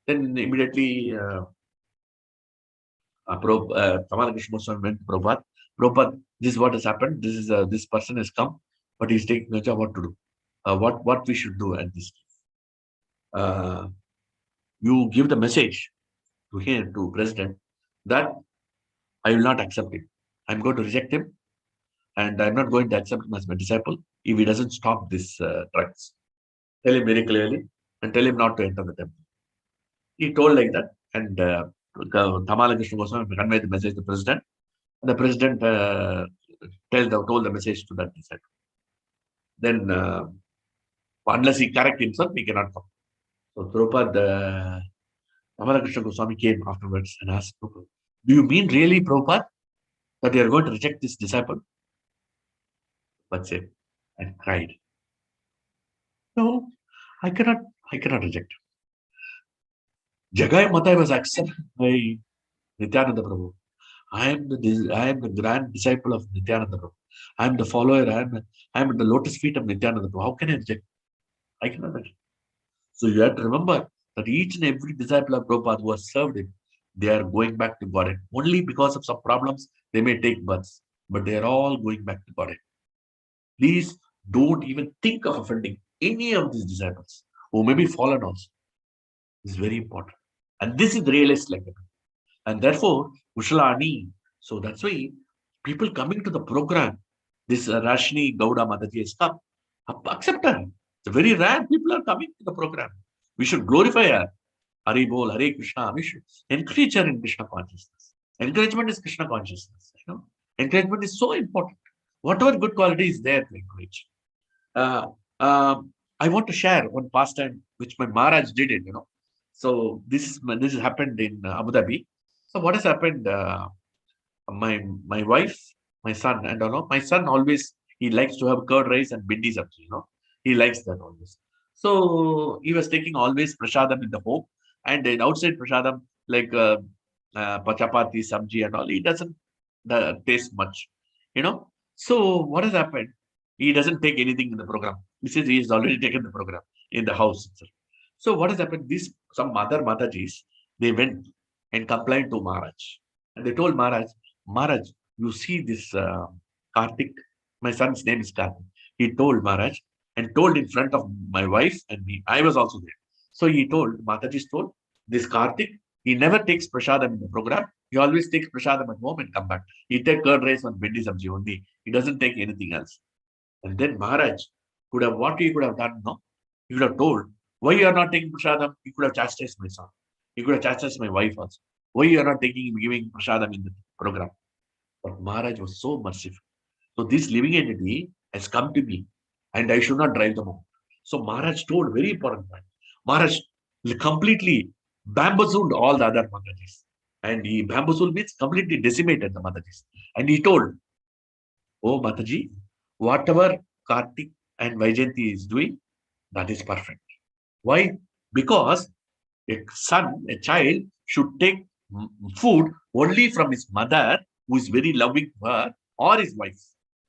S1: Then immediately Tamala Krishna Goswami went to Prabhupada. Prabhupada, this is what has happened. This person has come, but he's taking ganja. What to do? What we should do at this case? You give the message to him, to president, that I will not accept him. I'm going to reject him, and I'm not going to accept him as my disciple if he doesn't stop this drugs. Tell him very clearly and tell him not to enter the temple. He told like that, and Tamala Krishna Goswami conveyed the message to the president. The president told the message to that disciple. Then, unless he correct himself, he cannot come. So Prabhupada, Tamala Krishna Goswami came afterwards and asked Prabhupada, do you mean really, Prabhupada, that you are going to reject this disciple? But said and cried, no, I cannot reject. Jagai Matai was accepted by Nityananda Prabhu. I am the grand disciple of Nityananda Prabhu. I am the follower. I am at the lotus feet of Nityananda Prabhu. How can I reject? I cannot reject. So you have to remember that each and every disciple of Prabhupada who has served him, they are going back to Godhead. Only because of some problems, they may take births, but they are all going back to Godhead. Please don't even think of offending any of these disciples who may be fallen also. This is very important. And this is the realist like that. And therefore, Ushalani. So that's why people coming to the program, this Rashni Gauda Mataji has come. Accept her. It's very rare people are coming to the program. We should glorify her. Hari Bol, Hare Krishna. We should encourage her in Krishna consciousness. Encouragement is Krishna consciousness. Encouragement is so important. Whatever good quality is there to encourage. I want to share one pastime which my Maharaj did it, So this happened in Abu Dhabi. So what has happened? My wife, my son, and my son always he likes to have curd rice and bindi sabji. He likes that always. So he was taking always prasadam in the home, and in outside prasadam like chapati, sabji, and all. He doesn't taste much, So what has happened? He doesn't take anything in the program. He says he has already taken the program in the house itself. So what has happened? Some mother Matajis, they went and complained to Maharaj. And they told Maharaj, you see this Karthik, my son's name is Karthik. He told Maharaj and told in front of my wife and me. I was also there. So Mataji's told, this Karthik, he never takes prasadam in the program. He always takes prasadam at home and come back. He takes curd rice on bindi sabji only. He doesn't take anything else. And then Maharaj what he could have done, no? He could have told, why you are not taking prasadam? He could have chastised my son. He could have chastised my wife also. Why you are not giving prasadam in the program? But Maharaj was so merciful. So this living entity has come to me and I should not drive them out. So Maharaj told very important point. Maharaj completely bamboozled all the other Matajis. And he bamboozled means completely decimated the Matajis. And he told, oh Mataji, whatever Kartik and Vaijayanti is doing, that is perfect. Why? Because a child should take food only from his mother, who is very loving to her, or his wife.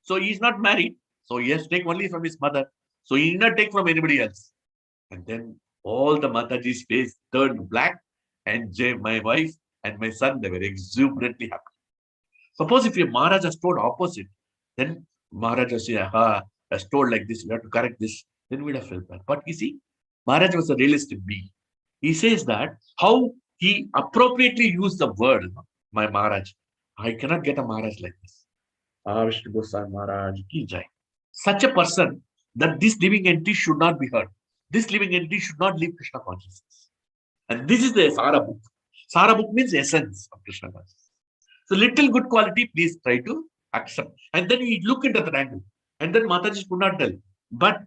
S1: So he is not married, so he has to take only from his mother. So he did not take from anybody else. And then all the Mataji's face turned black, and my wife and my son, they were exuberantly happy. Suppose if your Maharaj has told opposite, then Maharaj has told like this, you have to correct this, then we'd have felt bad. But you see, Maharaj was a realistic being. He says that how he appropriately used the word, my Maharaj. I cannot get a Maharaj like this. Vishnu Goswami Maharaj ki jai. Such a person that this living entity should not be heard. This living entity should not leave Krishna consciousness. And this is the Sara book. Sara book means essence of Krishna consciousness. So little good quality, please try to accept. And then we look into that angle. And then Mataji could not tell. But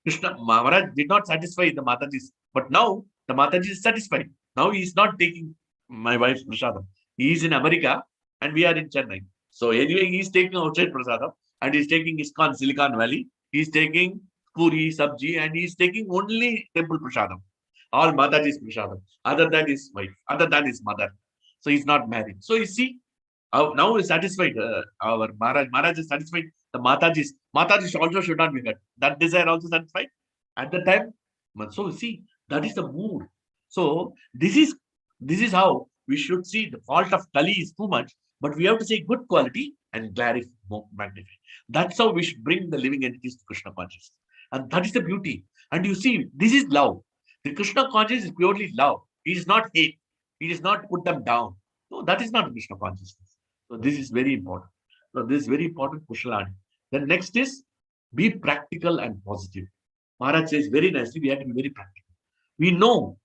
S1: Krishna Maharaj did not satisfy the Matajis. But now the Mataji is satisfied. Now he is not taking my wife's prasadam. He is in America and we are in Chennai. So anyway, he is taking outside prasadam and he is taking ISKCON Silicon Valley. He is taking Puri, Sabji, and he is taking only temple prasadam. All Mataji's prasadam. Other than his wife, other than his mother. So he is not married. So you see, now is satisfied. Our Maharaj is satisfied. The Matajis also should not be hurt. That desire also satisfied at the time. So see, that is the mood. So this is how we should see. The fault of Kali is too much, but we have to say good quality and clarify, magnify. That's how we should bring the living entities to Krishna consciousness, and that is the beauty. And you see, this is love. The Krishna consciousness is purely love. It is not hate. It is not put them down. No, that is not Krishna consciousness. So this is very important. So this is very important, Kushalani. Then next is be practical and positive. Maharaj says very nicely, we have to be very practical. We know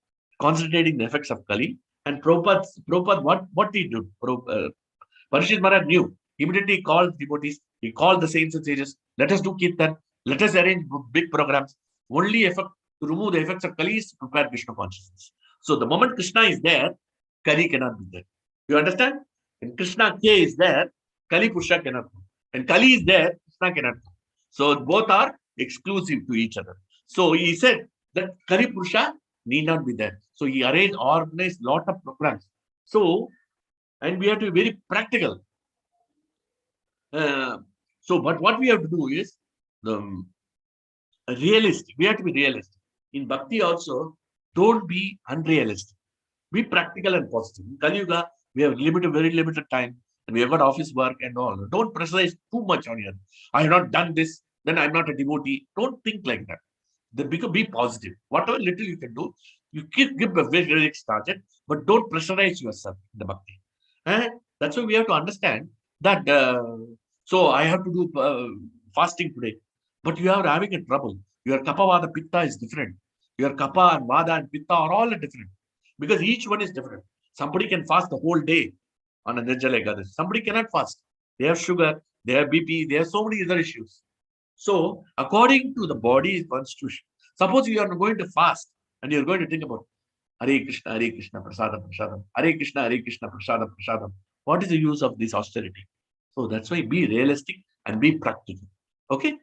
S1: concentrating the effects of Kali, and Prabhupada what he did? Parishit Maharaj knew. Immediately he called devotees, he called the saints and sages, let us do kirtan, let us arrange big programs. Only effect to remove the effects of Kali is to prepare Krishna consciousness. So the moment Krishna is there, Kali cannot be there. You understand? When Krishna K is there, Kali Purusha cannot come. When Kali is there, Krishna cannot come. So both are exclusive to each other. So he said that Kali Purusha need not be there. So he organized lot of programs. So, and we have to be very practical. But what we have to do is realistic. We have to be realistic. In Bhakti also, don't be unrealistic. Be practical and positive. In Kali Yuga, we have very limited time, and we have got office work and all. Don't pressurize too much on you. I have not done this, then I'm not a devotee. Don't think like that. Be positive. Whatever little you can do, you give a very realistic target, but don't pressurize yourself in the bhakti. And that's why we have to understand that. So I have to do fasting today, but you are having a trouble. Your kapha, vada, pitta is different. Your kapha and vada and pitta are all different because each one is different. Somebody can fast the whole day on a Nirjala Ekadashi. Somebody cannot fast. They have sugar, they have BP, they have so many other issues. So, according to the body's constitution, suppose you are going to fast and you are going to think about Hare Krishna, Prasadam, Prasadam, Hare Krishna, Prasadam, Prasadam. What is the use of this austerity? So, that's why be realistic and be practical. Okay?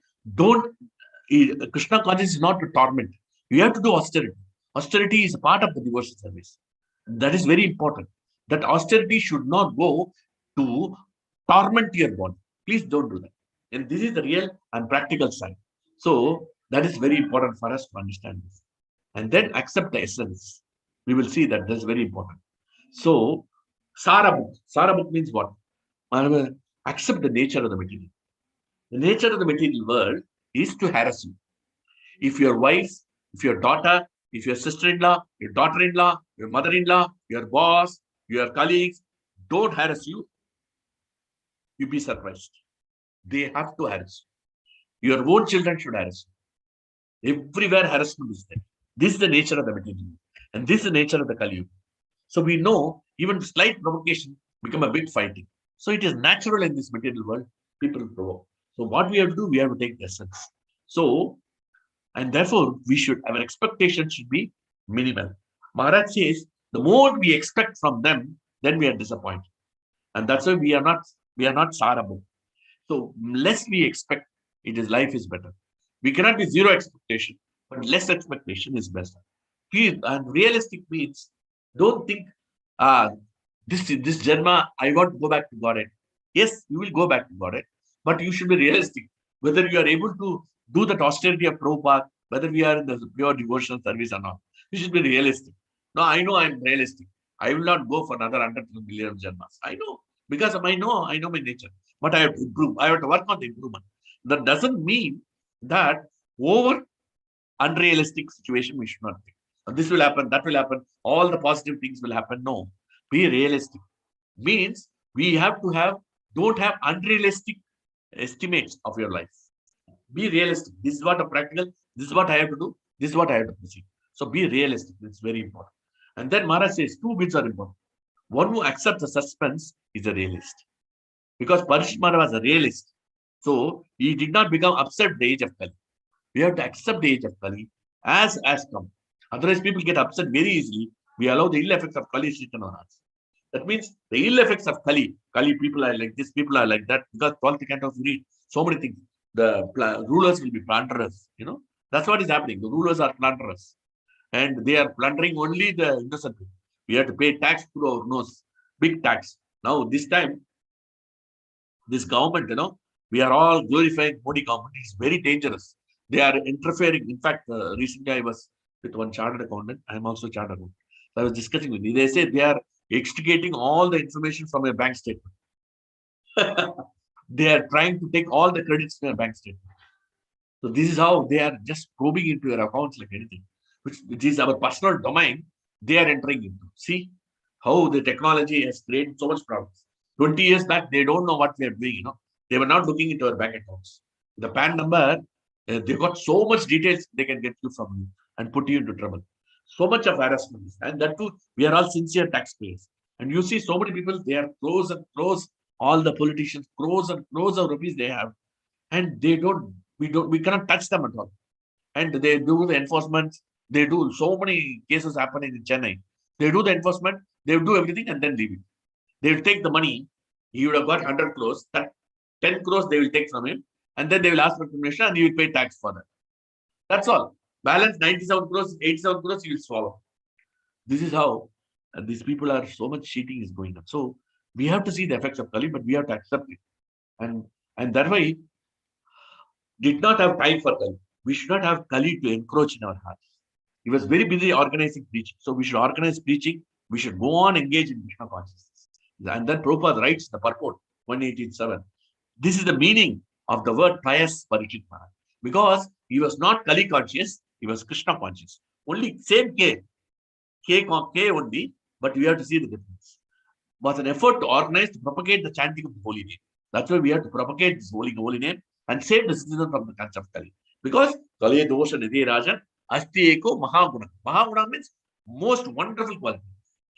S1: Krishna consciousness is not to torment. You have to do austerity. Austerity is a part of the devotion service. That is very important. That austerity should not go to torment your body. Please don't do that. And this is the real and practical side. So that is very important for us to understand this. And then accept the essence. We will see that that's very important. So Sara book means what? Accept the nature of the material. The nature of the material world is to harass you. If your wife, if your daughter, if your sister-in-law, your daughter-in-law, your mother-in-law, your boss, your colleagues don't harass you, you'll be surprised. They have to harass you. Your own children should harass you. Everywhere harassment is there. This is the nature of the material. And this is the nature of the Kali Yuga. So we know even slight provocation become a big fighting. So it is natural in this material world, people provoke. So what we have to do, we have to take lessons. So, and therefore our expectation should be minimal. Maharaj says, the more we expect from them, then we are disappointed. And that's why we are not sarable. So less we expect, life is better. We cannot be zero expectation, but less expectation is better. And realistic means don't think uh this Janma, I want to go back to Godhead. Yes, you will go back to Godhead, but you should be realistic. Whether you are able to do that austerity of Prabhupada, whether we are in the pure devotional service or not, you should be realistic. No, I know I'm realistic. I will not go for another 100 million Janmas. I know, because I know my nature. But I have to improve. I have to work on the improvement. That doesn't mean that over unrealistic situation we should not think. This will happen, that will happen, all the positive things will happen. No, be realistic. Means we have to don't have unrealistic estimates of your life. Be realistic. This is what a practical, this is what I have to do, this is what I have to proceed. So be realistic. It's very important. And then Maharaj says two bits are important. One who accepts the suspense is a realist. Because Parishit Maharaj was a realist. So he did not become upset at the age of Kali. We have to accept the age of Kali as come. Otherwise, people get upset very easily. We allow the ill effects of Kali sit on our hearts. That means the ill effects of Kali people are like this, people are like that, because 12th canto we read so many things. The rulers will be plunderers, That's what is happening. The rulers are plunderers. And they are plundering only the innocent people. We have to pay tax through our nose, big tax. Now, this time, this government, we are all glorifying Modi government. It's very dangerous. They are interfering. In fact, recently I was with one chartered accountant. I am also chartered accountant. So I was discussing with me. They say they are extricating all the information from your bank statement. They are trying to take all the credits from your bank statement. So this is how they are just probing into your accounts like anything, which is our personal domain. They are entering into. See how the technology has created so much problems. 20 years back, they don't know what we are doing. They were not looking into our bank accounts. The PAN number, they've got so much details they can get you from you and put you into trouble. So much of harassment. And that too, we are all sincere taxpayers. And you see so many people, they are crores and crores, all the politicians, crores and crores of rupees they have. And we cannot touch them at all. And they do the enforcement. They do so many cases happening in Chennai. They do the enforcement, they do everything and then leave it. They will take the money. He would have got 100 crores. That 10 crores they will take from him. And then they will ask for permission and he will pay tax for that. That's all. Balance 97 crores, 87 crores, he will swallow. This is how these people are, so much cheating is going on. So we have to see the effects of Kali, but we have to accept it. And that way, did not have time for Kali. We should not have Kali to encroach in our hearts. He was very busy organizing preaching. So we should organize preaching. We should go on engage in Krishna consciousness. And then Prabhupada writes the purport, 187. This is the meaning of the word pious Parikshit Maharaj. Because he was not Kali conscious, he was Krishna conscious. Only same K only, but we have to see the difference. It was an effort to organize, to propagate the chanting of the holy name. That's why we have to propagate this holy name and save the citizen from the concept of Kali. Because Kali dosha nidhi rajan asti eko mahaguna. Mahaguna means most wonderful quality.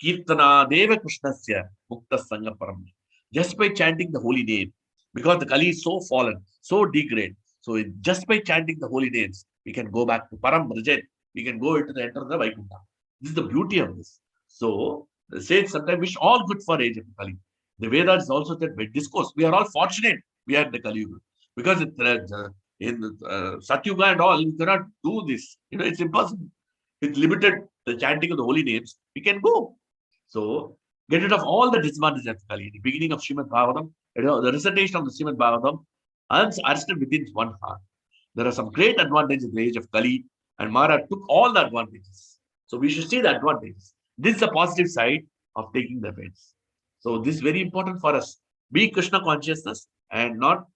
S1: Kirtana deva krishnasya mukta sangha param. Just by chanting the holy name, because the Kali is so fallen, so degraded. So just by chanting the holy names, we can go back to Param Rajan. We can go into the enter the Vaikuntha. This is the beauty of this. So the saints sometimes wish all good for age of Kali. The Vedas also said by discourse. We are all fortunate we are in the Kali Yuga. Because in Satyuga and all, you cannot do this. It's impossible. It's limited, the chanting of the holy names, we can go. So get rid of all the disadvantages of Kali. The beginning of Śrīmad-Bhāgavatam, the recitation of the Śrīmad-Bhāgavatam, arrested within one heart. There are some great advantages in the age of Kali, and Maharaj took all the advantages. So we should see the advantages. This is the positive side of taking the faith. So this is very important for us. Be Krishna consciousness and not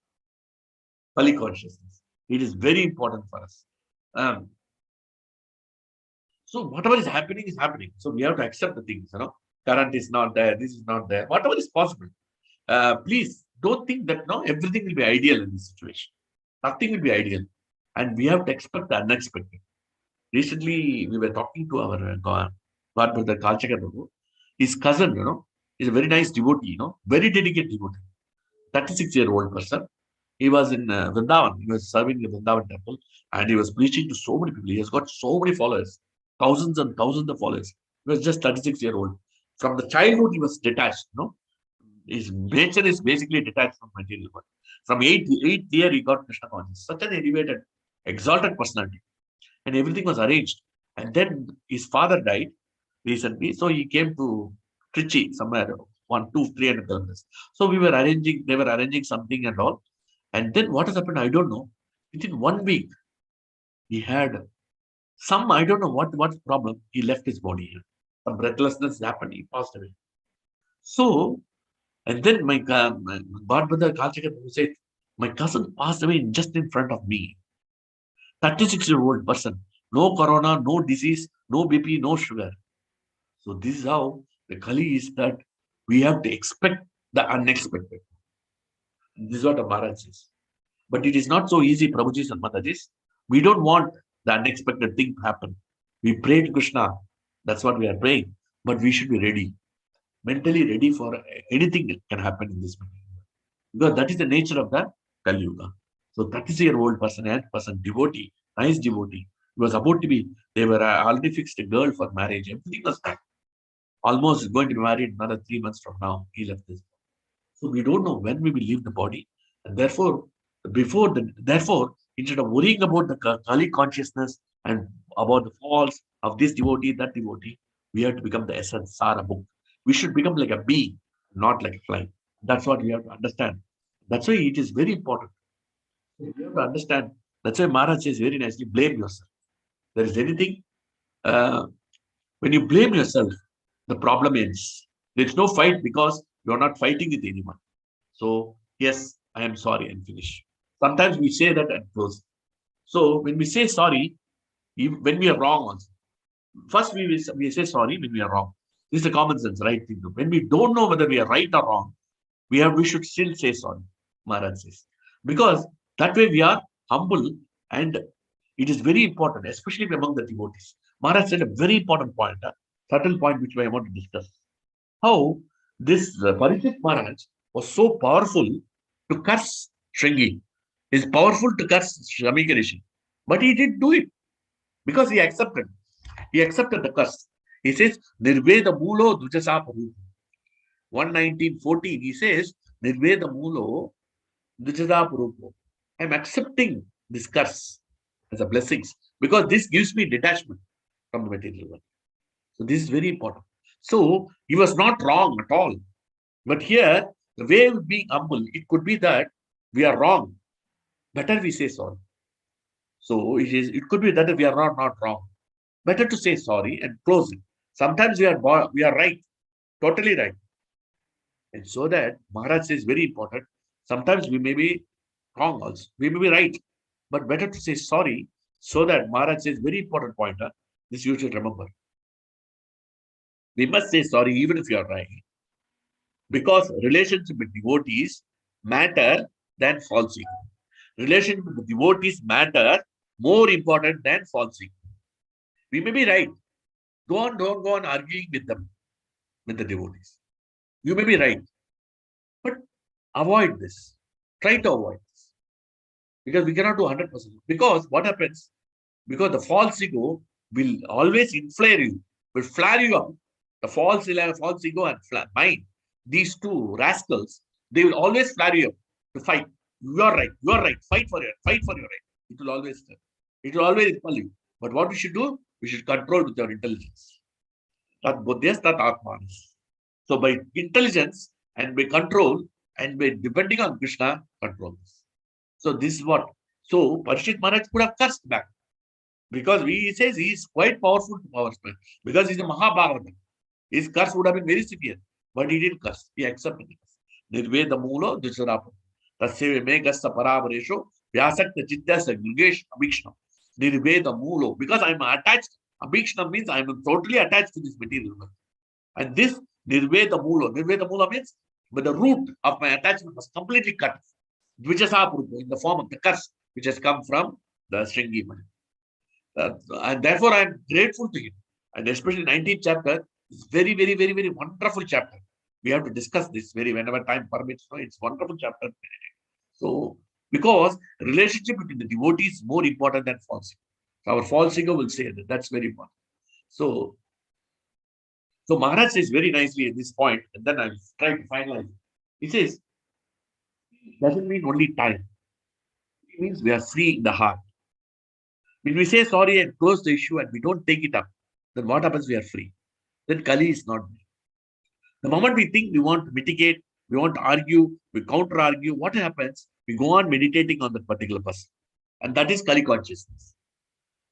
S1: Kali consciousness. It is very important for us. So whatever is happening is happening. So we have to accept the things. Current is not there. This is not there. Whatever is possible. Please don't think that everything will be ideal in this situation. Nothing will be ideal. And we have to expect the unexpected. Recently, we were talking to our God Brother Kalchakar Babu. His cousin, is a very nice devotee, very dedicated devotee. 36-year-old person. He was in Vrindavan. He was serving the Vrindavan temple and he was preaching to so many people. He has got so many followers, thousands and thousands of followers. He was just 36-year-old. From the childhood, he was detached. His nature is basically detached from material world. From eighth year, he got Krishna consciousness. Such an elevated, exalted personality. And everything was arranged. And then his father died recently. So he came to Trichy, somewhere, 300 kilometers. So they were arranging something and all. And then what has happened, I don't know. Within 1 week, he had I don't know what's the problem. He left his body here. Some breathlessness happened. He passed away. So, and then my godmother Kalchika said, my cousin passed away just in front of me. 36-year-old person. No corona, no disease, no BP, no sugar. So this is how the Kali is, that we have to expect the unexpected. This is what the Maharaj says. But it is not so easy, Prabhujis and Matajis. We don't want the unexpected thing to happen. We pray to Krishna. That's what we are praying. But we should be ready. Mentally ready for anything that can happen in this material. Because that is the nature of the Kali Yuga. So 36-year-old person, devotee, nice devotee. He was about to be, they were already fixed a girl for marriage. Everything was done. Almost going to be married another 3 months from now. He left this. So we don't know when we will leave the body. And therefore, instead of worrying about the Kali consciousness and about the faults of this devotee, that devotee, we have to become the essence, Sara book. We should become like a bee, not like a fly. That's what we have to understand. That's why it is very important. You have to understand. That's why Maharaj says very nicely, blame yourself. There is anything, when you blame yourself, the problem ends. There's no fight because you're not fighting with anyone. So, yes, I am sorry and finish. Sometimes we say that and close. So, when we say sorry, when we are wrong also. First, we say sorry when we are wrong. This is the common sense, right thing to do. When we don't know whether we are right or wrong, we should still say sorry, Maharaj says. Because that way we are humble, and it is very important, especially among the devotees. Maharaj said a very important point, a subtle point which I want to discuss. How this Parikshit Maharaj was so powerful to curse Shringi. Is powerful to curse Shamika Rishi. But he didn't do it because he accepted. He accepted the curse. He says, Nirveda Mulo Dujasa Paru. 119:14, he says, Nirveda Mulo Dujasa Paru. I'm accepting this curse as a blessing because this gives me detachment from the material world. So this is very important. So he was not wrong at all. But here, the way of being humble, it could be that we are wrong. Better we say sorry. So it could be that we are not wrong. Better to say sorry and close it. Sometimes we are right, totally right. And so that Maharaj says very important. Sometimes we may be wrong also. We may be right. But better to say sorry, so that Maharaj says very important pointer. This you should remember. We must say sorry even if you are right. Because relationship with devotees matter than false ego. Relationship with devotees matter more important than false ego. We may be right. Don't go on arguing with them, with the devotees. You may be right. But avoid this. Try to avoid this. Because we cannot do 100%. Because what happens? Because the false ego will always inflare you, will flare you up. The false ego and mind, these two rascals, they will always flare you up to fight. You are right. Fight for your right. It will always impel you. But what we should do? We should control with our intelligence. So by intelligence and by control and by depending on Krishna, control this. So this is what. So Parikshit Maharaj could have cursed back. Because he says he is quite powerful to power spell. Because he's a Mahabharata. His curse would have been very severe. But he didn't curse. He accepted it. Nirveda Mulo Dusarapa. Tasya Megasta Paravaresho Vyasakta Chittasa Gurgesh Abhikshna. Nirveda Mulo. Because I'm attached. Abhikshna means I'm totally attached to this material world. And this Nirveda Mula means, but the root of my attachment was completely cut. Dvijasaprupa, in the form of the curse, which has come from the Shringi Mani. And therefore, I am grateful to him. And especially 19th chapter, It's very, very, very, very wonderful chapter. We have to discuss this whenever time permits. No, it's wonderful chapter. So, because relationship between the devotee is more important than false ego. So our false ego will say that that's very important. So Maharaj says very nicely at this point, and then I'll try to finalize. He says, it doesn't mean only time. It means we are free in the heart. When we say sorry and close the issue and we don't take it up, then what happens? We are free. Then Kali is not there. The moment we think we want to mitigate, we want to argue, we counter argue, what happens? We go on meditating on that particular person. And that is Kali consciousness.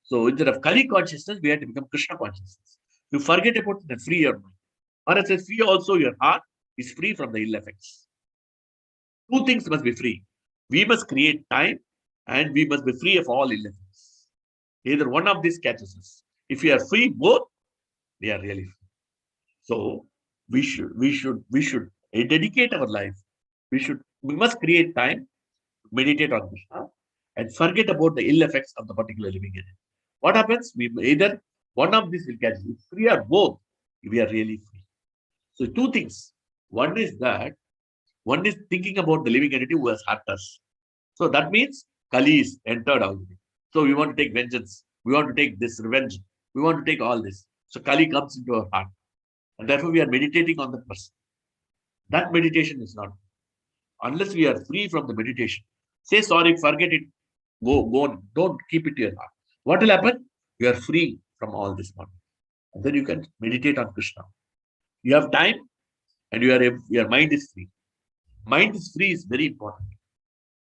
S1: So instead of Kali consciousness, we have to become Krishna consciousness. You forget about the free your mind. Or it says, free also your heart is free from the ill effects. Two things must be free. We must create time and we must be free of all ill effects. Either one of these catches us. If we are free both, we are really free. So we should dedicate our life. We must create time, meditate on Krishna, and forget about the ill effects of the particular living entity. What happens? We either one of these will catch us. If free or both, we are really free. So two things. One is thinking about the living entity who has hurt us. So that means Kali is entered already. So we want to take vengeance. We want to take this revenge. We want to take all this. So Kali comes into our heart. And therefore we are meditating on the person. That meditation is not. Unless we are free from the meditation. Say sorry, forget it. Go on. Don't keep it to your heart. What will happen? You are free from all this one. And then you can meditate on Krishna. You have time and your mind is free. Mind is free is very important.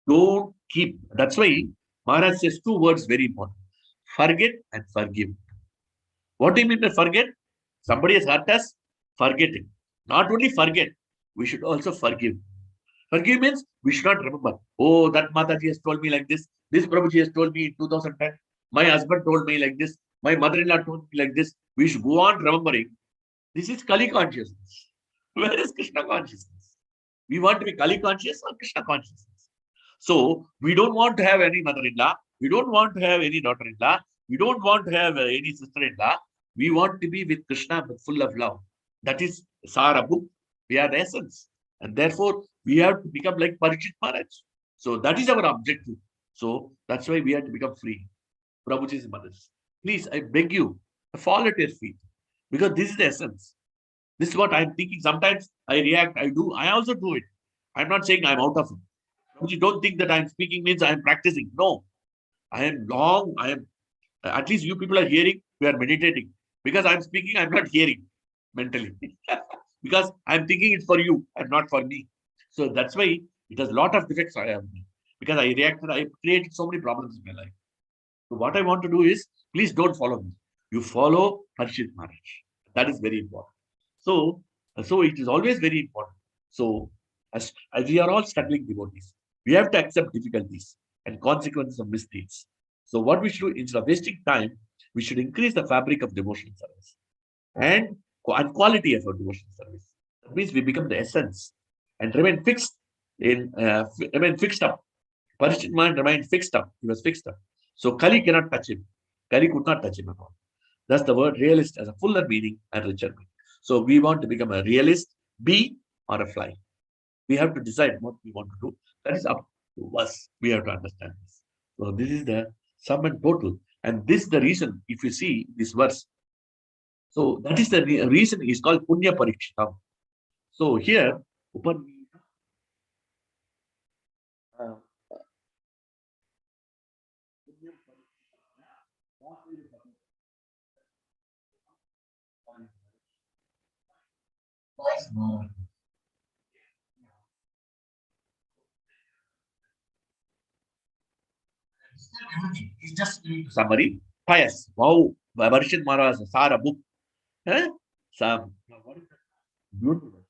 S1: Don't keep. That's why Maharaj says two words very important. Forget and forgive. What do you mean by forget? Somebody has hurt us, forget it. Not only forget, we should also forgive. Forgive means we should not remember. Oh, that Mataji has told me like this. This Prabhuji has told me in 2010. My husband told me like this. My mother-in-law told me like this. We should go on remembering. This is Kali consciousness. Where is Krishna consciousness? We want to be Kali conscious or Krishna consciousness. So we don't want to have any mother-in-law. We don't want to have any daughter-in-law. We don't want to have any sister-in-law. We want to be with Krishna, but full of love. That is Sara book. We are the essence. And therefore, we have to become like Parikshit Maharaj. So that is our objective. So that's why we have to become free. Prabhuji's mothers. Please, I beg you, fall at your feet. Because this is the essence. This is what I'm thinking. Sometimes I react, I also do it. I'm not saying I'm out of it. Prabhuji, don't think that I'm speaking means I'm practicing. No. At least you people are hearing, we are meditating. Because I'm speaking, I'm not hearing mentally. Because I'm thinking it's for you and not for me. So that's why it has a lot of defects I have. Because I reacted, I created so many problems in my life. So what I want to do is, please don't follow me. You follow Harshit Maharaj. That is very important. So it is always very important. So as we are all struggling devotees, we have to accept difficulties and consequences of misdeeds. So what we should do, instead of wasting time, we should increase the fabric of devotional service and quality of our devotional service. That means we become the essence and remain fixed up. Parishit mind remained fixed up. He was fixed up. So Kali cannot touch him. Kali could not touch him at all. Thus the word realist has a fuller meaning and richer meaning. So we want to become a realist, bee or a fly. We have to decide what we want to do. That is up to us. We have to understand this. So this is the sum and total. And this is the reason, if you see this verse. So that is the reason is called Punya Parikshitam. So here, it's just summary. Pious. Wow. Parishit Maharaj, Sara book. Some beautiful.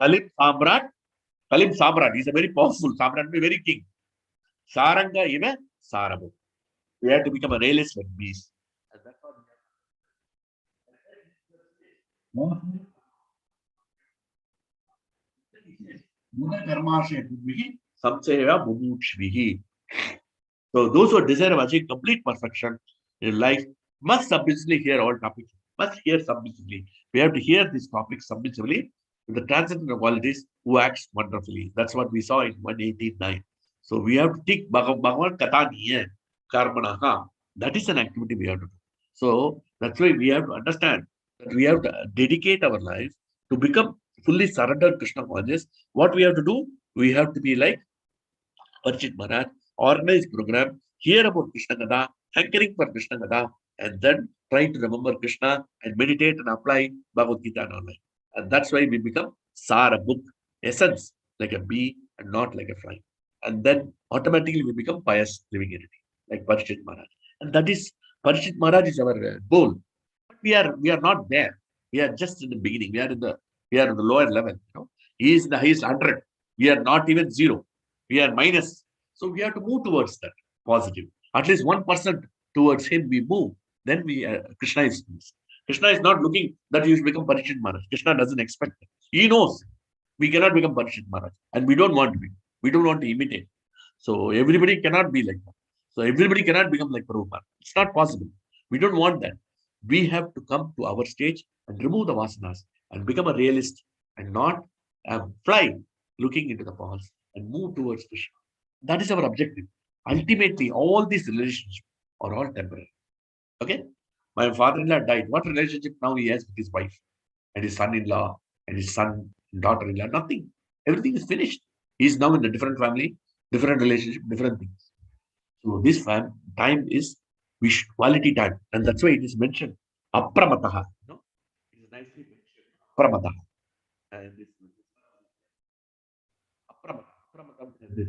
S1: Kalim Samrat. Kalim Samrat. He's a very powerful Samrat, very king. Saranga even Sarabu. We have to become a realist like beast. So those who desire of achieving complete perfection in life must submissively hear all topics. Must hear submissively. We have to hear these topics submissively with the transcendental qualities who acts wonderfully. That's what we saw in 118.9. So we have to take Bhagavan Kataniya Karmanaha. That is an activity we have to do. So that's why we have to understand that we have to dedicate our life to become fully surrendered Krishna conscious. What we have to do? We have to be like Parishit Maharaj, organize program, hear about Krishna Katha, hankering for Krishna Katha, and then try to remember Krishna and meditate and apply Bhagavad Gita in our life. And that's why we become Sara book, essence, like a bee and not like a fly. And then automatically we become pious living entity, like Parishit Maharaj. And that is Parishit Maharaj is our goal. But we are not there. We are just in the beginning. We are in the lower level. He is the highest 100. We are not even 0. We are minus. So we have to move towards that positive. At least 1% towards him we move. Then Krishna is pleased. Krishna is not looking that you should become Parishit Maharaj. Krishna doesn't expect it. He knows we cannot become Parishit Maharaj. And we don't want to be. We don't want to imitate. So everybody cannot be like that. So everybody cannot become like Prabhupada. It's not possible. We don't want that. We have to come to our stage and remove the vasanas and become a realist and not fly looking into the past and move towards Krishna. That is our objective. Ultimately, all these relationships are all temporary. Okay? My father-in-law died. What relationship now he has with his wife and his son-in-law and his son and daughter-in-law? Nothing. Everything is finished. He is now in a different family, different relationship, different things. So this time is quality time. And that's why it is mentioned. Apramataha. It is nicely mentioned. Apramataha. And this Apramataha. And this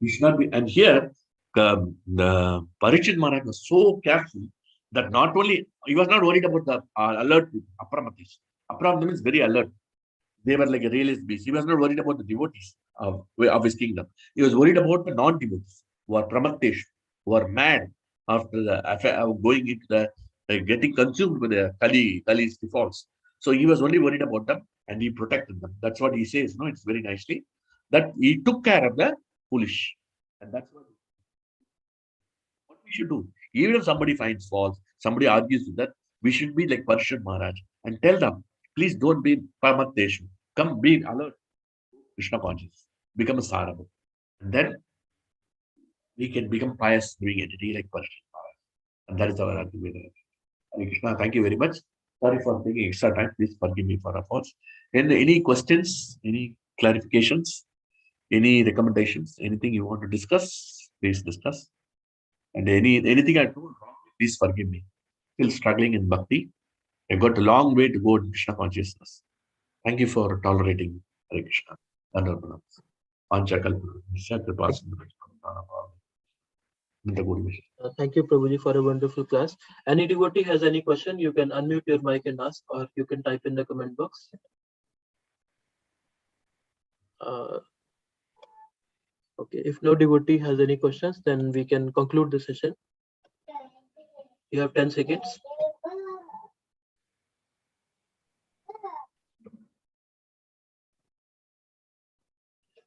S1: we should not be. And here, the Parishit Maharaj was so careful that not only he was not worried about the alert Apramatish. Apramatish is very alert. They were like a realist beast. He was not worried about the devotees of his kingdom. He was worried about the non-devotees who are Pramatesh, who are mad after the affair of going into the getting consumed with the Kali's defaults. So he was only worried about them and he protected them. That's what he says. No, it's very nicely that he took care of the foolish. And that's what we should do. Even if somebody finds faults, somebody argues with that, we should be like Parishad Maharaj and tell them, please don't be Paramateshu. Come be alert, Krishna conscious. Become a Sarabha. And then we can become pious living entity like Parishad Maharaj. And that is our ultimate. Hare Krishna, thank you very much. Sorry for taking extra time. Please forgive me for our faults. And any questions, any clarifications, any recommendations, anything you want to discuss, please discuss. And anything I told wrong, please forgive me. Still struggling in bhakti. I've got a long way to go in Krishna consciousness. Thank you for tolerating Hare Krishna.
S3: Thank you, Prabhuji, for a wonderful class. Any devotee has any question, you can unmute your mic and ask, or you can type in the comment box. Okay, if no devotee has any questions, then we can conclude the session. You have 10 seconds.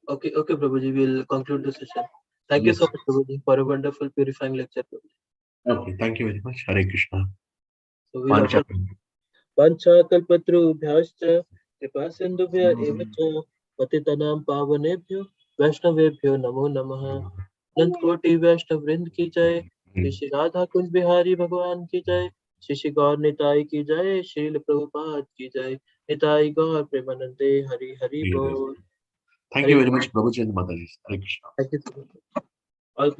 S3: Okay, Prabhuji, we'll conclude the session. Thank you so much, Prabhuji, for a wonderful purifying lecture.
S1: Okay, thank you very much. Hare Krishna.
S3: So we'll offer Panchakalpatrubhyascha Kripa Sindhubhya eva cha Patitanam Pavanebhyo Vaishnavebhyo Namo Namaha. Anant Koti Vaishnav Vrind ki jai, Shri Radha Kunj Bihari Bhagwan ki jai, Shri Gaur Nitai ki jai, Shri Prabhupada ki jai, Nitai Gaur Premanande Hari Hari Bol.
S1: Thank you very much, Prabhuji and Mataji. Hare Krishna.
S3: Thank you so much. All